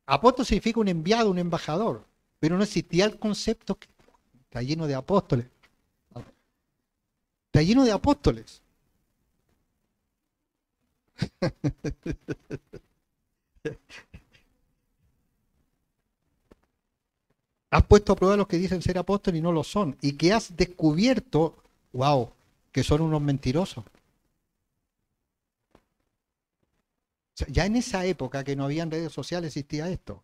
apóstol significa un enviado, un embajador, pero no existía el concepto que está lleno de apóstoles. Está lleno de apóstoles. Has puesto a prueba a los que dicen ser apóstoles y no lo son. Y que has descubierto, wow, que son unos mentirosos. O sea, ya en esa época que no habían redes sociales existía esto.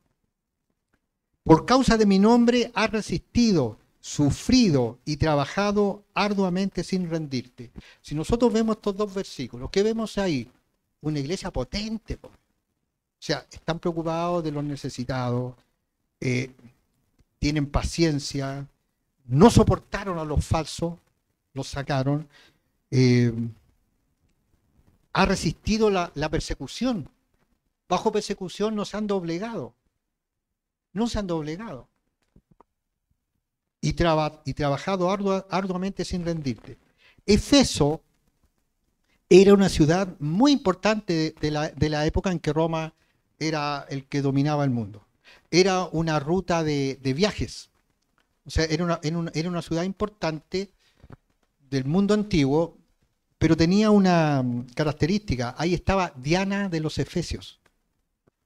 Por causa de mi nombre has resistido, sufrido y trabajado arduamente sin rendirte. Si nosotros vemos estos dos versículos, ¿qué vemos ahí? Una iglesia potente. O sea, están preocupados de los necesitados, tienen paciencia, no soportaron a los falsos, los sacaron, ha resistido la persecución. Bajo persecución no se han doblegado. No se han doblegado. Y trabajado arduamente sin rendirte. Efeso era una ciudad muy importante de la época en que Roma era el que dominaba el mundo. Era una ruta de viajes. O sea, era una ciudad importante del mundo antiguo, pero tenía una característica. Ahí estaba Diana de los Efesios,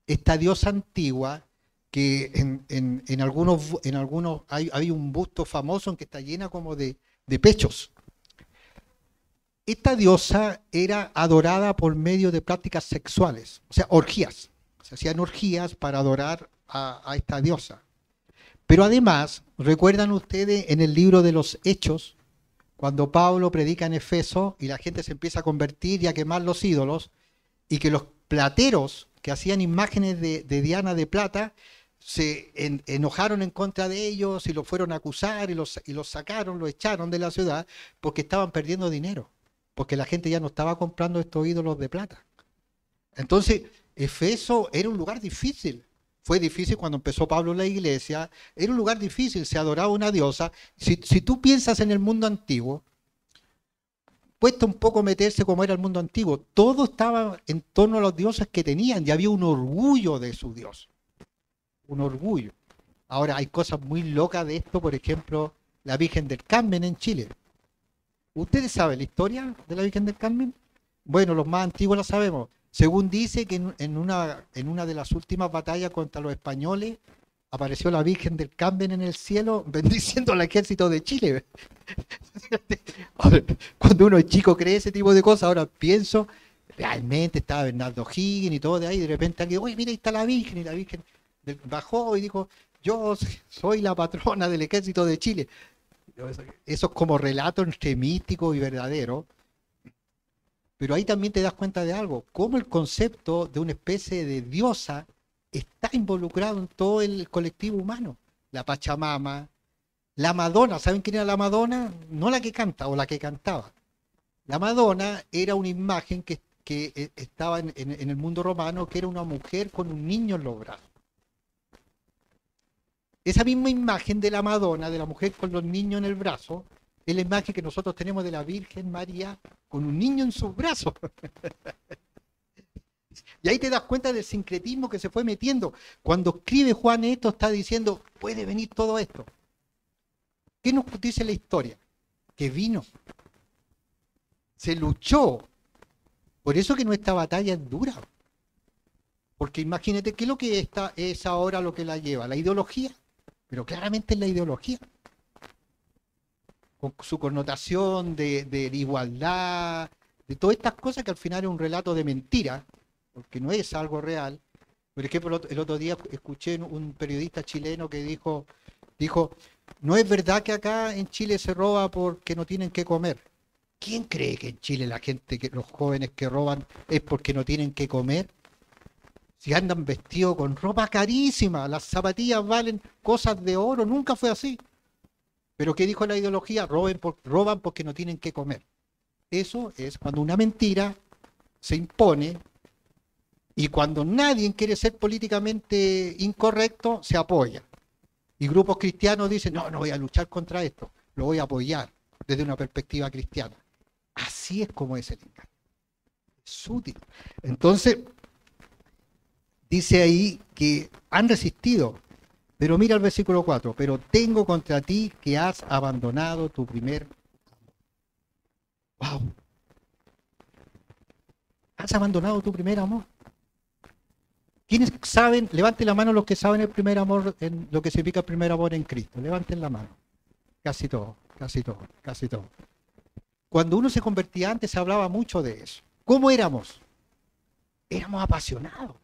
esta diosa antigua que en algunos hay un busto famoso en que está llena como de pechos. Esta diosa era adorada por medio de prácticas sexuales, o sea, orgías. Se hacían orgías para adorar a esta diosa. Pero además, ¿recuerdan ustedes en el libro de los Hechos, cuando Pablo predica en Efeso y la gente se empieza a convertir y a quemar los ídolos, y que los plateros que hacían imágenes de Diana de plata se enojaron en contra de ellos y los fueron a acusar y los sacaron, los echaron de la ciudad porque estaban perdiendo dinero, porque la gente ya no estaba comprando estos ídolos de plata? Entonces, Efeso era un lugar difícil. Fue difícil cuando empezó Pablo en la iglesia, era un lugar difícil, se adoraba una diosa. Si tú piensas en el mundo antiguo, cuesta un poco meterse como era el mundo antiguo. Todo estaba en torno a los dioses que tenían y había un orgullo de su dios. Un orgullo. Ahora, hay cosas muy locas de esto, por ejemplo, la Virgen del Carmen en Chile. ¿Ustedes saben la historia de la Virgen del Carmen? Bueno, los más antiguos la sabemos. Según dice que en una de las últimas batallas contra los españoles apareció la Virgen del Carmen en el cielo bendiciendo al ejército de Chile. Cuando uno es chico cree ese tipo de cosas, ahora pienso, realmente estaba Bernardo Higgins y todo de ahí, y de repente alguien, oye, mira, ahí está la Virgen, y la Virgen bajó y dijo, yo soy la patrona del ejército de Chile. Eso es como relato entre místico y verdadero. Pero ahí también te das cuenta de algo, cómo el concepto de una especie de diosa está involucrado en todo el colectivo humano. La Pachamama, la Madonna, ¿saben quién era la Madonna? No la que canta o la que cantaba. La Madonna era una imagen que estaba en el mundo romano, que era una mujer con un niño en los brazos. Esa misma imagen de la Madonna, de la mujer con los niños en el brazo, es la imagen que nosotros tenemos de la Virgen María con un niño en sus brazos. Y ahí te das cuenta del sincretismo que se fue metiendo. Cuando escribe Juan esto, está diciendo, puede venir todo esto. ¿Qué nos dice la historia? Que vino. Se luchó. Por eso que nuestra batalla es dura. Porque imagínate, ¿qué es lo que es ahora lo que la lleva? La ideología. Pero claramente es la ideología. Con su connotación de igualdad, de todas estas cosas que al final es un relato de mentira, porque no es algo real. Por ejemplo, el otro día escuché un periodista chileno que dijo, no es verdad que acá en Chile se roba porque no tienen que comer. ¿Quién cree que en Chile la gente, los jóvenes que roban es porque no tienen que comer? Si andan vestidos con ropa carísima, las zapatillas valen cosas de oro, nunca fue así. Pero ¿qué dijo la ideología? Roban porque no tienen que comer. Eso es cuando una mentira se impone y cuando nadie quiere ser políticamente incorrecto, se apoya. Y grupos cristianos dicen, no voy a luchar contra esto, lo voy a apoyar desde una perspectiva cristiana. Así es como es el engaño. Es útil. Entonces, dice ahí que han resistido. Pero mira el versículo 4, pero tengo contra ti que has abandonado tu primer amor. ¡Wow! Has abandonado tu primer amor. ¿Quiénes saben? Levanten la mano los que saben el primer amor, en lo que significa el primer amor en Cristo. Levanten la mano. Casi todo, casi todo, casi todo. Cuando uno se convertía antes se hablaba mucho de eso. ¿Cómo éramos? Éramos apasionados.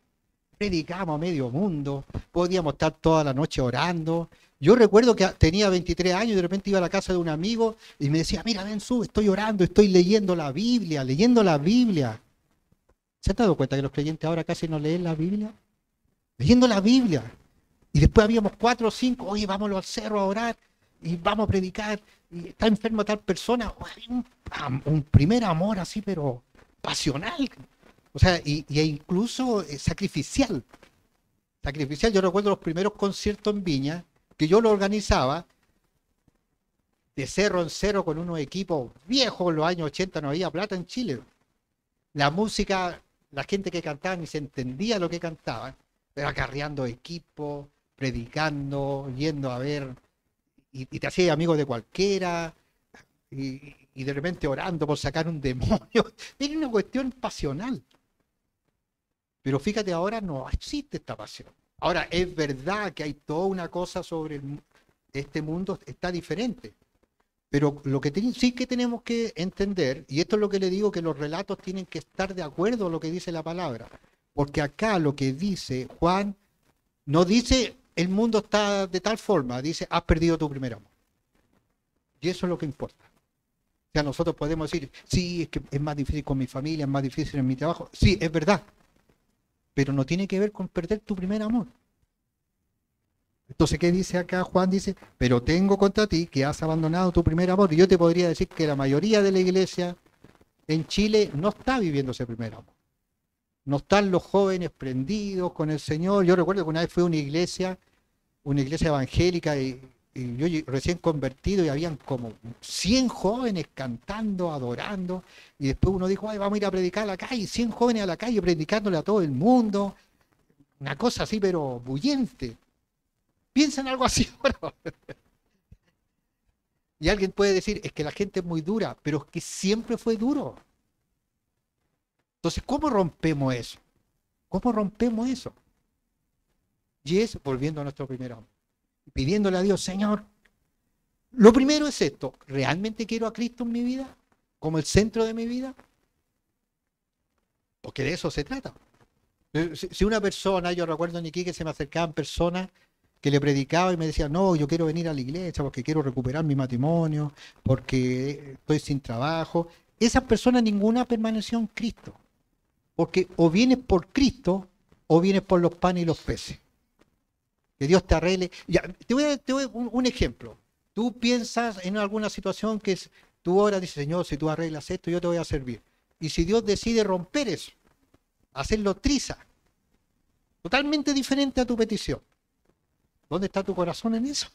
Predicábamos a medio mundo, podíamos estar toda la noche orando. Yo recuerdo que tenía 23 años y de repente iba a la casa de un amigo y me decía, mira, ven, sube, estoy orando, estoy leyendo la Biblia, leyendo la Biblia. ¿Se han dado cuenta que los creyentes ahora casi no leen la Biblia? Leyendo la Biblia. Y después habíamos 4 o 5, oye, vámonos al cerro a orar y vamos a predicar. Y está enferma tal persona. Un primer amor así, pero pasional. O sea, e incluso sacrificial. Sacrificial. Yo recuerdo los primeros conciertos en Viña, que yo lo organizaba de cerro en cerro con unos equipos viejos. En los años 80 no había plata en Chile. La música, la gente que cantaba ni se entendía lo que cantaban, pero acarreando equipos, predicando, yendo a ver, y te hacías amigo de cualquiera, y de repente orando por sacar un demonio. Era una cuestión pasional. Pero fíjate, ahora no existe esta pasión. Ahora, es verdad que hay toda una cosa sobre este mundo, está diferente. Pero lo que sí que tenemos que entender, y esto es lo que le digo, que los relatos tienen que estar de acuerdo a lo que dice la palabra. Porque acá lo que dice Juan, no dice el mundo está de tal forma, dice has perdido tu primer amor. Y eso es lo que importa. O sea, nosotros podemos decir, sí, es que es más difícil con mi familia, es más difícil en mi trabajo. Sí, es verdad. Pero no tiene que ver con perder tu primer amor. Entonces, ¿qué dice acá? Juan dice, pero tengo contra ti que has abandonado tu primer amor. Y yo te podría decir que la mayoría de la iglesia en Chile no está viviendo ese primer amor. No están los jóvenes prendidos con el Señor. Yo recuerdo que una vez fui a una iglesia evangélica, y yo recién convertido, y habían como 100 jóvenes cantando, adorando, y después uno dijo, ay, vamos a ir a predicar a la calle, 100 jóvenes a la calle predicándole a todo el mundo, una cosa así, pero bullente. Piensa en algo así ahora. Y alguien puede decir, es que la gente es muy dura, pero es que siempre fue duro. Entonces, ¿cómo rompemos eso? ¿Cómo rompemos eso? Y es volviendo a nuestro primer amor, pidiéndole a Dios, Señor, lo primero es esto, ¿realmente quiero a Cristo en mi vida? ¿Como el centro de mi vida? Porque de eso se trata. Si una persona, yo recuerdo en Iquique que se me acercaban personas que le predicaba y me decían, no, yo quiero venir a la iglesia porque quiero recuperar mi matrimonio, porque estoy sin trabajo. Esas personas ninguna permaneció en Cristo. Porque o vienes por Cristo o vienes por los panes y los peces. Que Dios te arregle. Ya, te voy a dar un ejemplo. Tú piensas en alguna situación que tú ahora dices, Señor, si tú arreglas esto, yo te voy a servir. Y si Dios decide romper eso, hacerlo triza, totalmente diferente a tu petición, ¿dónde está tu corazón en eso?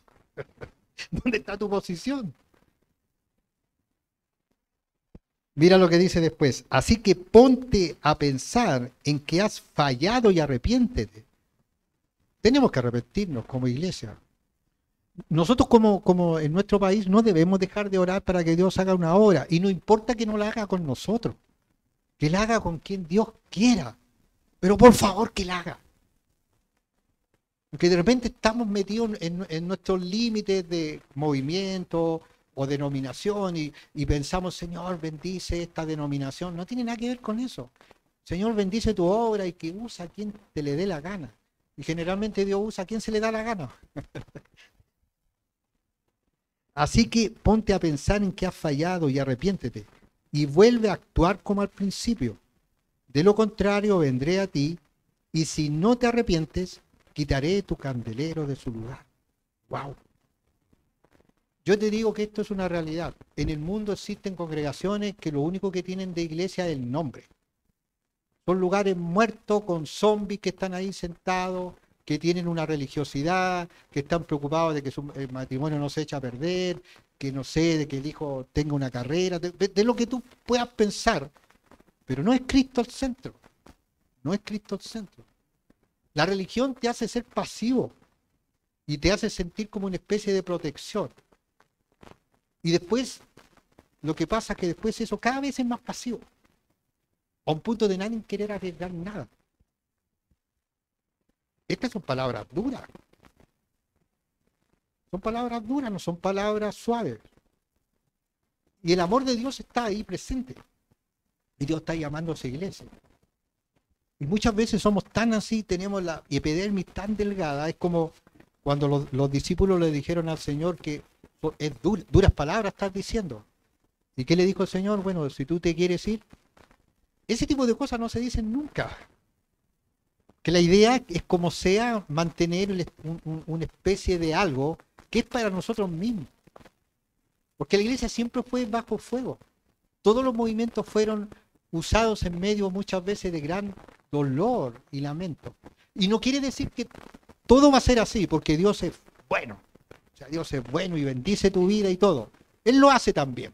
¿Dónde está tu posición? Mira lo que dice después. Así que ponte a pensar en que has fallado y arrepiéntete. Tenemos que arrepentirnos como iglesia. Nosotros como en nuestro país no debemos dejar de orar para que Dios haga una obra. Y no importa que no la haga con nosotros. Que la haga con quien Dios quiera. Pero por favor que la haga. Porque de repente estamos metidos en nuestros límites de movimiento o denominación y pensamos, Señor, bendice esta denominación. No tiene nada que ver con eso. Señor, bendice tu obra y que usa a quien te le dé la gana. Y generalmente Dios usa a quien se le da la gana. Así que ponte a pensar en que has fallado y arrepiéntete. Y vuelve a actuar como al principio. De lo contrario, vendré a ti y si no te arrepientes, quitaré tu candelero de su lugar. ¡Wow! Yo te digo que esto es una realidad. En el mundo existen congregaciones que lo único que tienen de iglesia es el nombre. Son lugares muertos con zombies que están ahí sentados, que tienen una religiosidad, que están preocupados de que el matrimonio no se echa a perder, que no sé, de que el hijo tenga una carrera, de lo que tú puedas pensar. Pero no es Cristo el centro. No es Cristo el centro. La religión te hace ser pasivo y te hace sentir como una especie de protección. Y después, lo que pasa es que después eso cada vez es más pasivo, a un punto de nadie querer arriesgar nada. Estas son palabras duras. Son palabras duras, no son palabras suaves. Y el amor de Dios está ahí presente. Y Dios está llamando a esa iglesia. Y muchas veces somos tan así, tenemos la epidermis tan delgada, es como cuando los discípulos le dijeron al Señor que es duras palabras estás diciendo. ¿Y qué le dijo el Señor? Bueno, si tú te quieres ir. Ese tipo de cosas no se dicen nunca. Que la idea es como sea mantener una especie de algo que es para nosotros mismos. Porque la iglesia siempre fue bajo fuego. Todos los movimientos fueron usados en medio muchas veces de gran dolor y lamento. Y no quiere decir que todo va a ser así, porque Dios es bueno. O sea, Dios es bueno y bendice tu vida y todo. Él lo hace también.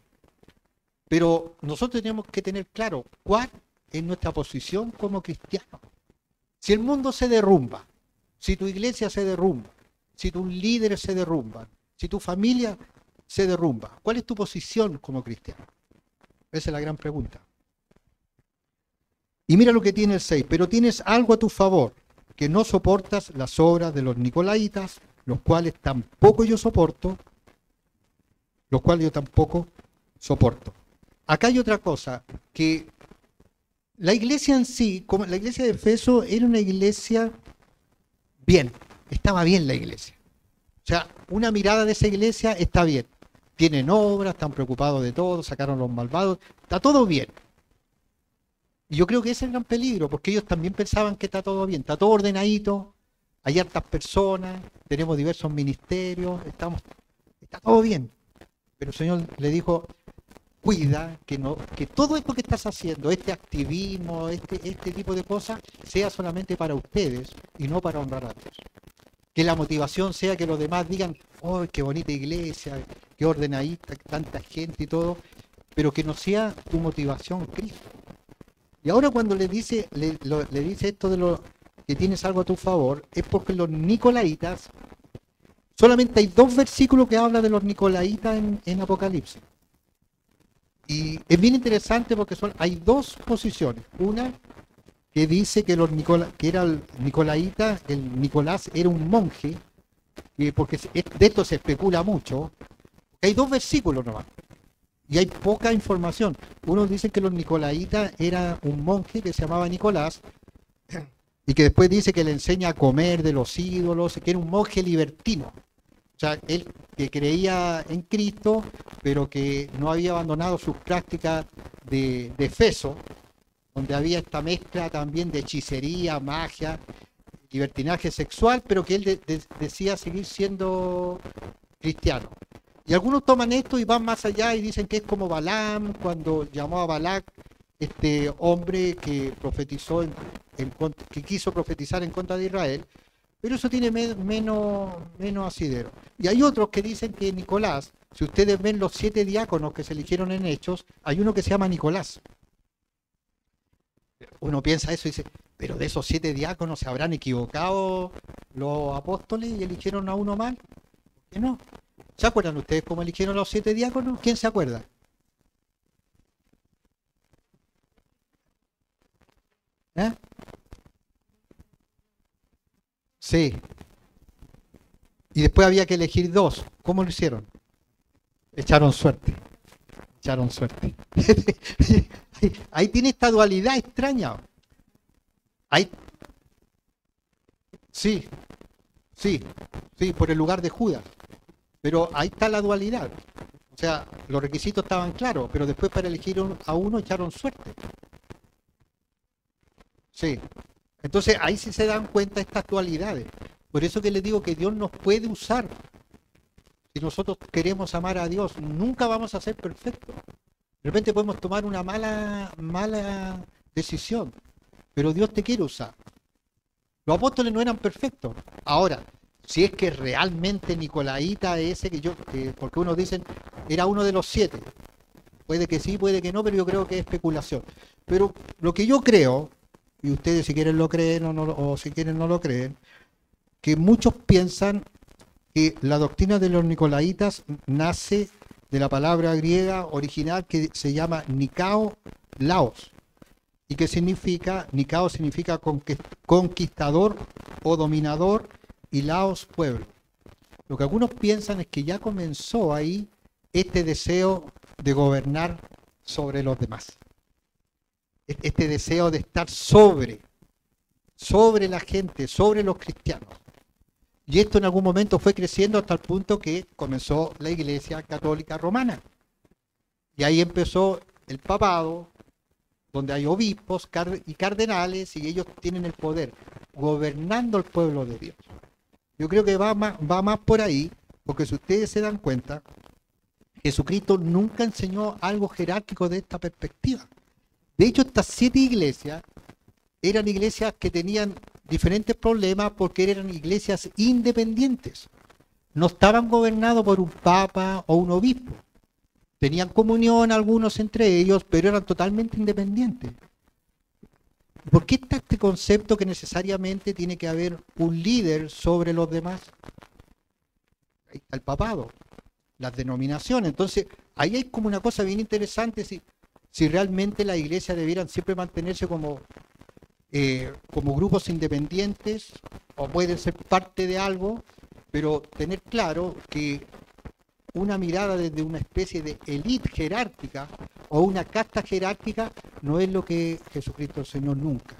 Pero nosotros tenemos que tener claro cuál es nuestra posición como cristianos. Si el mundo se derrumba, si tu iglesia se derrumba, si tus líderes se derrumban, si tu familia se derrumba, ¿cuál es tu posición como cristiano? Esa es la gran pregunta. Y mira lo que tiene el 6. Pero tienes algo a tu favor, que no soportas las obras de los nicolaitas, los cuales tampoco yo soporto, Acá hay otra cosa, que la iglesia en sí, como la iglesia de Efeso, era una iglesia bien, estaba bien la iglesia. O sea, una mirada de esa iglesia está bien. Tienen obras, están preocupados de todo, sacaron los malvados, está todo bien. Y yo creo que ese es el gran peligro, porque ellos también pensaban que está todo bien, está todo ordenadito, hay hartas personas, tenemos diversos ministerios, está todo bien. Pero el Señor le dijo, cuida que todo esto que estás haciendo, este activismo, este tipo de cosas, sea solamente para ustedes y no para honrar a Dios. Que la motivación sea que los demás digan, oh, qué bonita iglesia, qué ordenadita, tanta gente y todo, pero que no sea tu motivación Cristo. Y ahora cuando le dice esto de lo que tienes algo a tu favor, es porque los nicolaitas, solamente hay 2 versículos que hablan de los nicolaitas en Apocalipsis. Y es bien interesante porque hay 2 posiciones. Una que dice que que era el nicolaita, el Nicolás era un monje, porque de esto se especula mucho. Hay 2 versículos nomás. Y hay poca información. Uno dice que los nicolaitas era un monje que se llamaba Nicolás y que después dice que le enseña a comer de los ídolos, que era un monje libertino. O sea, él que creía en Cristo, pero que no había abandonado sus prácticas de Efeso, donde había esta mezcla también de hechicería, magia, libertinaje sexual, pero que él decía seguir siendo cristiano. Y algunos toman esto y van más allá y dicen que es como Balaam, cuando llamó a Balac, este hombre que profetizó, que quiso profetizar en contra de Israel, pero eso tiene menos asidero. Y hay otros que dicen que Nicolás, si ustedes ven los 7 diáconos que se eligieron en Hechos, hay uno que se llama Nicolás. Uno piensa eso y dice, pero de esos 7 diáconos se habrán equivocado los apóstoles y eligieron a uno mal. ¿Por qué no? ¿Se acuerdan ustedes cómo eligieron a los 7 diáconos? ¿Quién se acuerda? ¿Eh? Sí. Y después había que elegir 2. ¿Cómo lo hicieron? Echaron suerte. Echaron suerte. Ahí tiene esta dualidad extraña. Sí, por el lugar de Judas. Pero ahí está la dualidad. O sea, los requisitos estaban claros, pero después para elegir a uno echaron suerte. Sí. Entonces ahí sí se dan cuenta estas dualidades. Por eso que les digo que Dios nos puede usar. Si nosotros queremos amar a Dios, nunca vamos a ser perfectos. De repente podemos tomar una mala decisión, pero Dios te quiere usar. Los apóstoles no eran perfectos. Ahora, si es que realmente Nicolaíta ese porque unos dicen era uno de los 7. Puede que sí, puede que no, pero yo creo que es especulación. Pero lo que yo creo y ustedes si quieren lo creen o si quieren no lo creen, que muchos piensan que la doctrina de los nicolaitas nace de la palabra griega original que se llama Nikao Laos, y que significa, Nikao significa conquistador o dominador, y Laos pueblo. Lo que algunos piensan es que ya comenzó ahí este deseo de gobernar sobre los demás. Este deseo de estar sobre la gente, sobre los cristianos. Y esto en algún momento fue creciendo hasta el punto que comenzó la Iglesia Católica Romana. Y ahí empezó el papado, donde hay obispos y cardenales, y ellos tienen el poder, gobernando el pueblo de Dios. Yo creo que va más por ahí, porque si ustedes se dan cuenta, Jesucristo nunca enseñó algo jerárquico de esta perspectiva. De hecho, estas 7 iglesias eran iglesias que tenían diferentes problemas porque eran iglesias independientes. No estaban gobernados por un papa o un obispo. Tenían comunión algunos entre ellos, pero eran totalmente independientes. ¿Por qué está este concepto que necesariamente tiene que haber un líder sobre los demás? Ahí está el papado, las denominaciones. Entonces, ahí hay como una cosa bien interesante, si realmente las iglesias debieran siempre mantenerse como grupos independientes, o pueden ser parte de algo, pero tener claro que una mirada desde una especie de élite jerárquica o una casta jerárquica no es lo que Jesucristo enseñó nunca.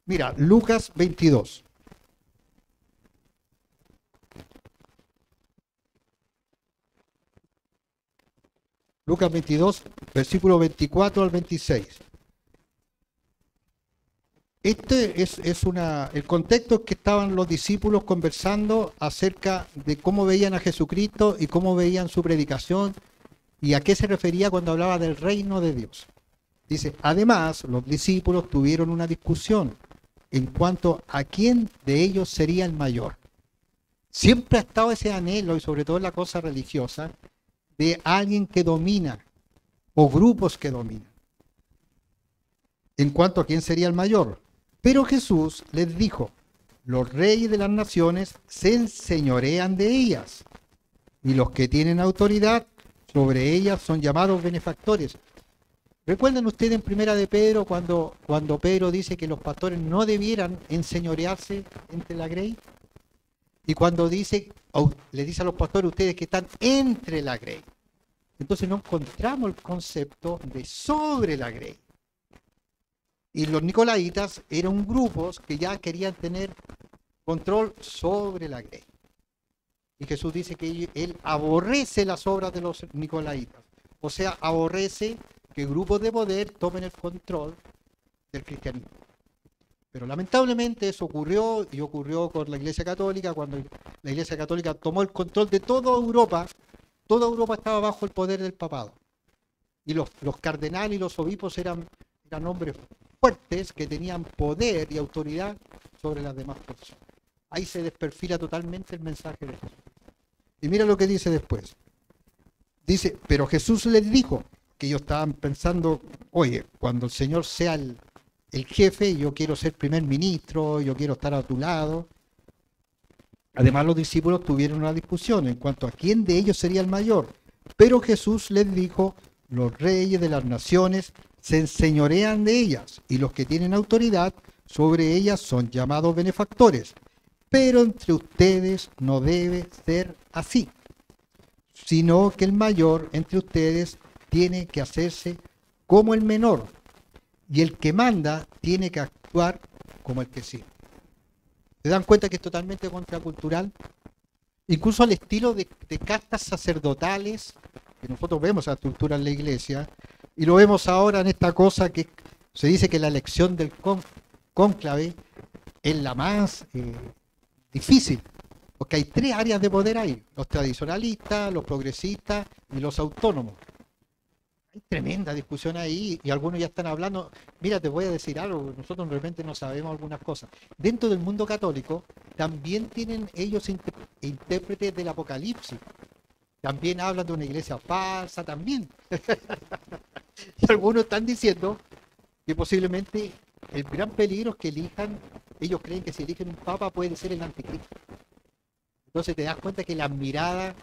Mira, Lucas 22. Lucas 22, versículo 24 al 26. Este es el contexto es que estaban los discípulos conversando acerca de cómo veían a Jesucristo y cómo veían su predicación y a qué se refería cuando hablaba del reino de Dios. Dice, además, los discípulos tuvieron una discusión en cuanto a quién de ellos sería el mayor. Siempre ha estado ese anhelo, y sobre todo en la cosa religiosa, de alguien que domina o grupos que dominan. En cuanto a quién sería el mayor. Pero Jesús les dijo, los reyes de las naciones se enseñorean de ellas, y los que tienen autoridad sobre ellas son llamados benefactores. ¿Recuerdan ustedes en Primera de Pedro cuando Pedro dice que los pastores no debieran enseñorearse entre la grey? Y cuando le dice a los pastores, ustedes que están entre la grey. Entonces no encontramos el concepto de sobre la grey. Y los nicolaitas eran grupos que ya querían tener control sobre la grey. Y Jesús dice que él aborrece las obras de los nicolaitas. O sea, aborrece que grupos de poder tomen el control del cristianismo. Pero lamentablemente eso ocurrió, y ocurrió con la Iglesia Católica, cuando la Iglesia Católica tomó el control de toda Europa estaba bajo el poder del papado. Y los cardenales y los obispos eran hombres fuertes que tenían poder y autoridad sobre las demás personas. Ahí se desperfila totalmente el mensaje de Jesús. Y mira lo que dice después. Dice, pero Jesús les dijo, que ellos estaban pensando, oye, cuando el Señor sea el jefe, yo quiero ser primer ministro, yo quiero estar a tu lado. Además, los discípulos tuvieron una discusión en cuanto a quién de ellos sería el mayor. Pero Jesús les dijo, los reyes de las naciones se enseñorean de ellas, y los que tienen autoridad sobre ellas son llamados benefactores. Pero entre ustedes no debe ser así, sino que el mayor entre ustedes tiene que hacerse como el menor, y el que manda tiene que actuar como el que sirve. ¿Se dan cuenta que es totalmente contracultural? Incluso al estilo de castas sacerdotales, que nosotros vemos a estructura en la iglesia, y lo vemos ahora en esta cosa que se dice que la elección del cónclave es la más difícil, porque hay 3 áreas de poder ahí: los tradicionalistas, los progresistas y los autónomos. Hay tremenda discusión ahí, y algunos ya están hablando. Mira, te voy a decir algo, nosotros de repente no sabemos algunas cosas. Dentro del mundo católico también tienen ellos intérpretes del Apocalipsis. También hablan de una iglesia falsa, también. Y algunos están diciendo que posiblemente el gran peligro es que ellos creen que si eligen un papa puede ser el anticristo. Entonces te das cuenta que las miradas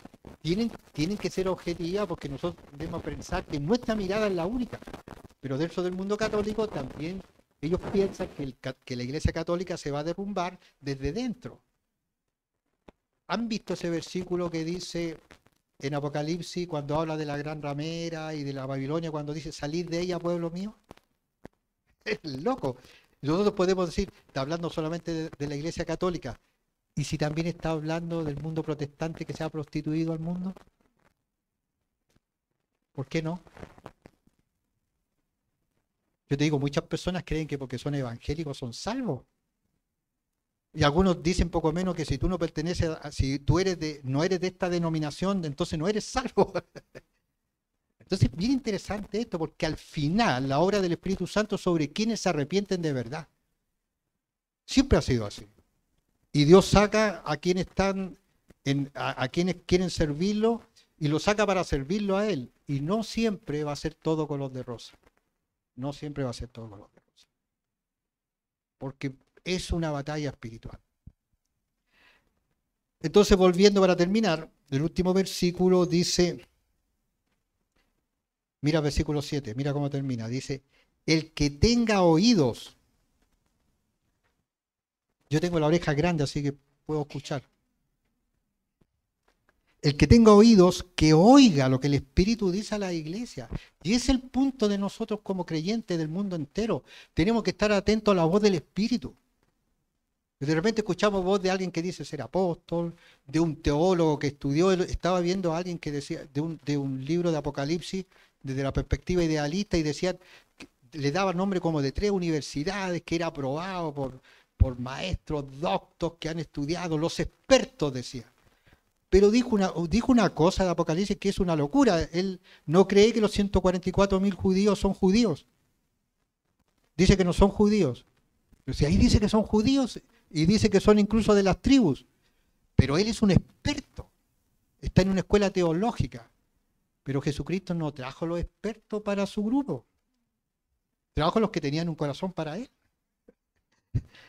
tienen que ser objetivas, porque nosotros debemos pensar que nuestra mirada es la única. Pero dentro del mundo católico también ellos piensan que la Iglesia Católica se va a derrumbar desde dentro. ¿Han visto ese versículo que dice en Apocalipsis, cuando habla de la gran ramera y de la Babilonia, cuando dice, salid de ella, pueblo mío? Es loco. Nosotros podemos decir, está hablando solamente de la Iglesia Católica. ¿Y si también está hablando del mundo protestante que se ha prostituido al mundo? ¿Por qué no? Yo te digo, muchas personas creen que porque son evangélicos son salvos. Y algunos dicen poco menos que si tú no perteneces, si tú no eres de esta denominación, entonces no eres salvo. Entonces es bien interesante esto, porque al final la obra del Espíritu Santo sobre quienes se arrepienten de verdad. Siempre ha sido así. Y Dios saca a quienes a quienes quieren servirlo, y lo saca para servirlo a Él. Y no siempre va a ser todo color de rosa. No siempre va a ser todo color de rosa. Porque es una batalla espiritual. Entonces, volviendo para terminar, el último versículo dice, mira el versículo 7, mira cómo termina, dice, el que tenga oídos, yo tengo la oreja grande, así que puedo escuchar. El que tenga oídos, que oiga lo que el Espíritu dice a la iglesia. Y es el punto de nosotros como creyentes del mundo entero. Tenemos que estar atentos a la voz del Espíritu. De repente escuchamos voz de alguien que dice ser apóstol, de un teólogo que estudió, estaba viendo a alguien que decía, de un libro de Apocalipsis, desde la perspectiva idealista, y decía, le daba nombre como de 3 universidades, que era aprobado por maestros, doctos que han estudiado, los expertos, decía. Pero dijo una cosa de Apocalipsis que es una locura. Él no cree que los 144.000 judíos son judíos. Dice que no son judíos. Pero si ahí dice que son judíos, y dice que son incluso de las tribus, pero él es un experto, está en una escuela teológica, pero Jesucristo no trajo los expertos para su grupo, trajo los que tenían un corazón para él.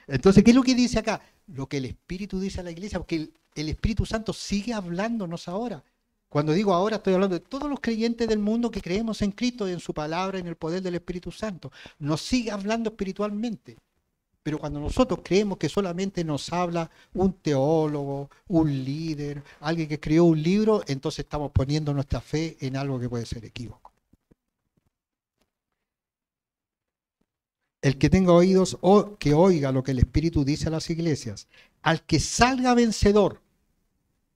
Entonces, ¿qué es lo que dice acá? Lo que el Espíritu dice a la iglesia, porque el Espíritu Santo sigue hablándonos ahora. Cuando digo ahora, estoy hablando de todos los creyentes del mundo que creemos en Cristo y en su palabra, en el poder del Espíritu Santo. Nos sigue hablando espiritualmente. Pero cuando nosotros creemos que solamente nos habla un teólogo, un líder, alguien que escribió un libro, entonces estamos poniendo nuestra fe en algo que puede ser equívoco. El que tenga oídos, que oiga lo que el Espíritu dice a las iglesias. Al que salga vencedor.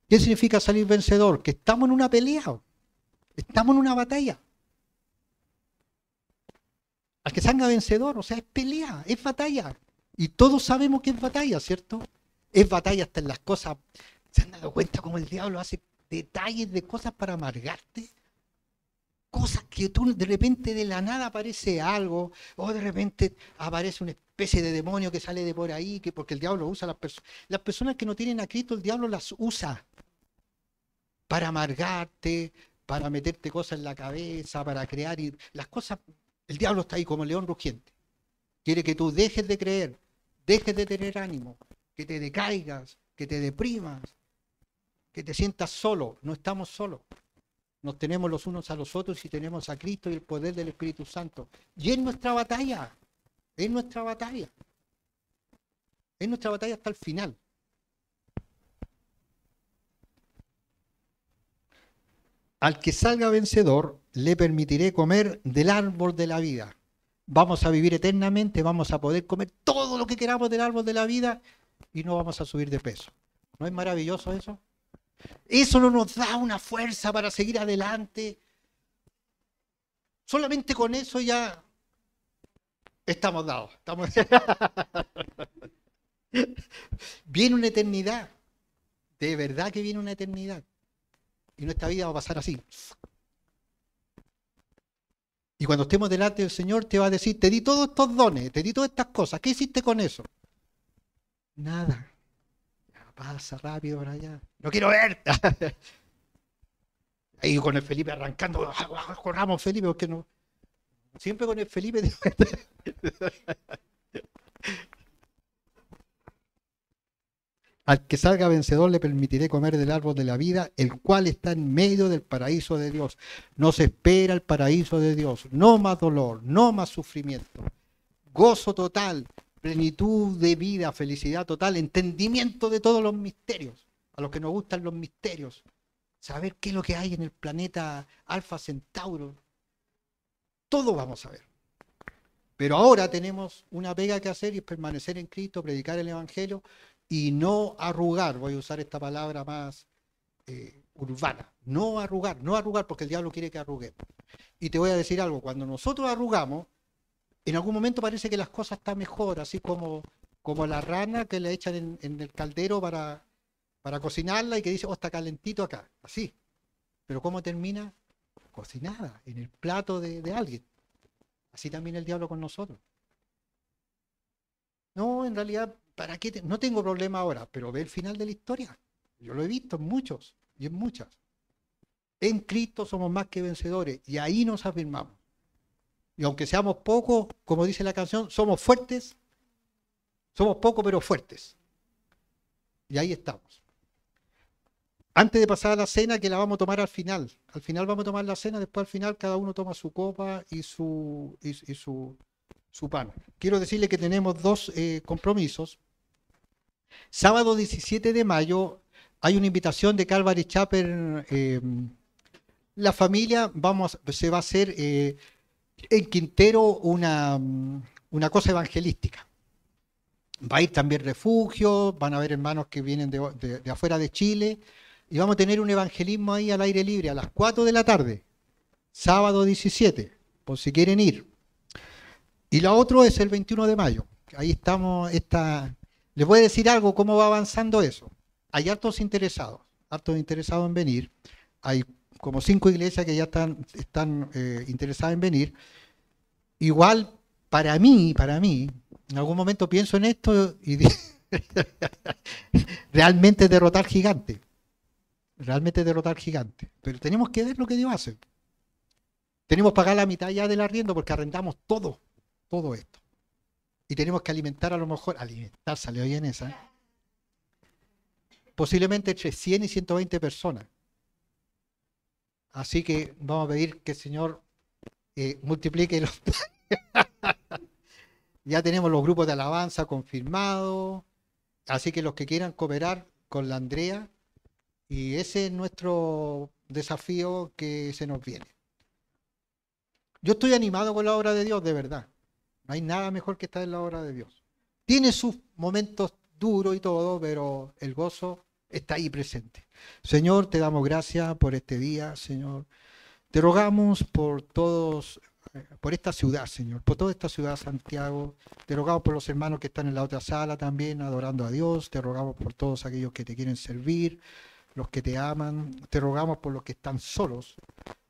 ¿Qué significa salir vencedor? Que estamos en una pelea, estamos en una batalla. Al que salga vencedor, o sea, es pelea, es batalla. Y todos sabemos que es batalla, ¿cierto? Es batalla hasta en las cosas. ¿Se han dado cuenta cómo el diablo hace detalles de cosas para amargarte? Cosas que tú de repente de la nada aparece algo, o de repente aparece una especie de demonio que sale de por ahí, porque el diablo usa a las personas. Las personas que no tienen a Cristo, el diablo las usa para amargarte, para meterte cosas en la cabeza, para crear las cosas. El diablo está ahí como el león rugiente. Quiere que tú dejes de creer, dejes de tener ánimo, que te decaigas, que te deprimas, que te sientas solo. No estamos solos. Nos tenemos los unos a los otros y tenemos a Cristo y el poder del Espíritu Santo. Y es nuestra batalla. Es nuestra batalla. Es nuestra batalla hasta el final. Al que salga vencedor, le permitiré comer del árbol de la vida. Vamos a vivir eternamente, vamos a poder comer todo lo que queramos del árbol de la vida y no vamos a subir de peso. ¿No es maravilloso eso? Eso no nos da una fuerza para seguir adelante. Solamente con eso ya estamos dados. Viene una eternidad. De verdad que viene una eternidad. Y nuestra vida va a pasar así. Y cuando estemos delante del Señor te va a decir, te di todos estos dones, te di todas estas cosas. ¿Qué hiciste con eso? Nada. Pasa rápido para allá. No quiero ver. Ahí con el Felipe arrancando. Corramos, Felipe, porque no. Siempre con el Felipe. Al que salga vencedor le permitiré comer del árbol de la vida, el cual está en medio del paraíso de Dios. Nos espera el paraíso de Dios. No más dolor, no más sufrimiento. Gozo total, plenitud de vida, felicidad total, entendimiento de todos los misterios. A los que nos gustan los misterios. Saber qué es lo que hay en el planeta Alfa Centauro. Todo vamos a ver. Pero ahora tenemos una pega que hacer y es permanecer en Cristo, predicar el Evangelio y no arrugar. Voy a usar esta palabra más urbana. No arrugar porque el diablo quiere que arruguemos. Y te voy a decir algo, cuando nosotros arrugamos, en algún momento parece que las cosas están mejor, así como la rana que le echan en el caldero para cocinarla y que dice, oh, está calentito acá, así. Pero ¿cómo termina? Cocinada, en el plato de alguien. Así también el diablo con nosotros. No, en realidad, ¿para qué? No tengo problema ahora, pero ve el final de la historia. Yo lo he visto en muchos y en muchas. En Cristo somos más que vencedores y ahí nos afirmamos. Y aunque seamos pocos, como dice la canción, somos fuertes. Somos pocos pero fuertes. Y ahí estamos. Antes de pasar a la cena, que la vamos a tomar al final. Al final vamos a tomar la cena, después al final cada uno toma su copa y su pan. Quiero decirle que tenemos dos compromisos. Sábado 17 de mayo hay una invitación de Calvary Chapel. La familia se va a hacer en Quintero una cosa evangelística. Va a ir también Refugio, van a haber hermanos que vienen de afuera de Chile. Y vamos a tener un evangelismo ahí al aire libre a las 4 de la tarde, sábado 17, por si quieren ir. Y lo otro es el 21 de mayo. Ahí estamos, les voy a decir algo, cómo va avanzando eso. Hay hartos interesados en venir. Hay como 5 iglesias que ya están interesadas en venir. Igual, para mí, en algún momento pienso en esto y realmente derrotar gigantes. Pero tenemos que ver lo que Dios hace. Tenemos que pagar la mitad ya del arriendo porque arrendamos todo esto. Y tenemos que alimentar, a lo mejor, salió bien esa. Posiblemente entre 100 y 120 personas. Así que vamos a pedir que el Señor multiplique los Ya tenemos los grupos de alabanza confirmados. Así que los que quieran cooperar con la Andrea, y ese es nuestro desafío que se nos viene. Yo estoy animado con la obra de Dios, de verdad. No hay nada mejor que estar en la obra de Dios. Tiene sus momentos duros y todo, pero el gozo está ahí presente. Señor, te damos gracias por este día, Señor. Te rogamos por todos, por esta ciudad, Señor, por toda esta ciudad, Santiago. Te rogamos por los hermanos que están en la otra sala también, adorando a Dios. Te rogamos por todos aquellos que te quieren servir, los que te aman. Te rogamos por los que están solos.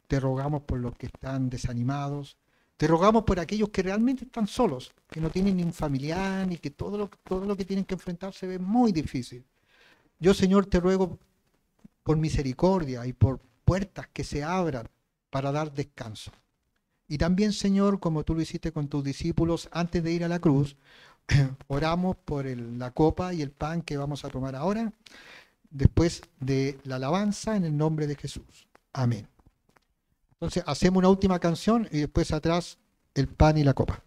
Te rogamos por los que están desanimados. Te rogamos por aquellos que realmente están solos, que no tienen ni un familiar, ni que todo lo que tienen que enfrentar se ve muy difícil. Yo, Señor, te ruego por misericordia y por puertas que se abran para dar descanso. Y también, Señor, como tú lo hiciste con tus discípulos antes de ir a la cruz, oramos por la copa y el pan que vamos a tomar ahora, después de la alabanza, en el nombre de Jesús. Amén. Entonces, hacemos una última canción y después atrás el pan y la copa.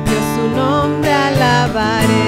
Dios, su nombre alabaré.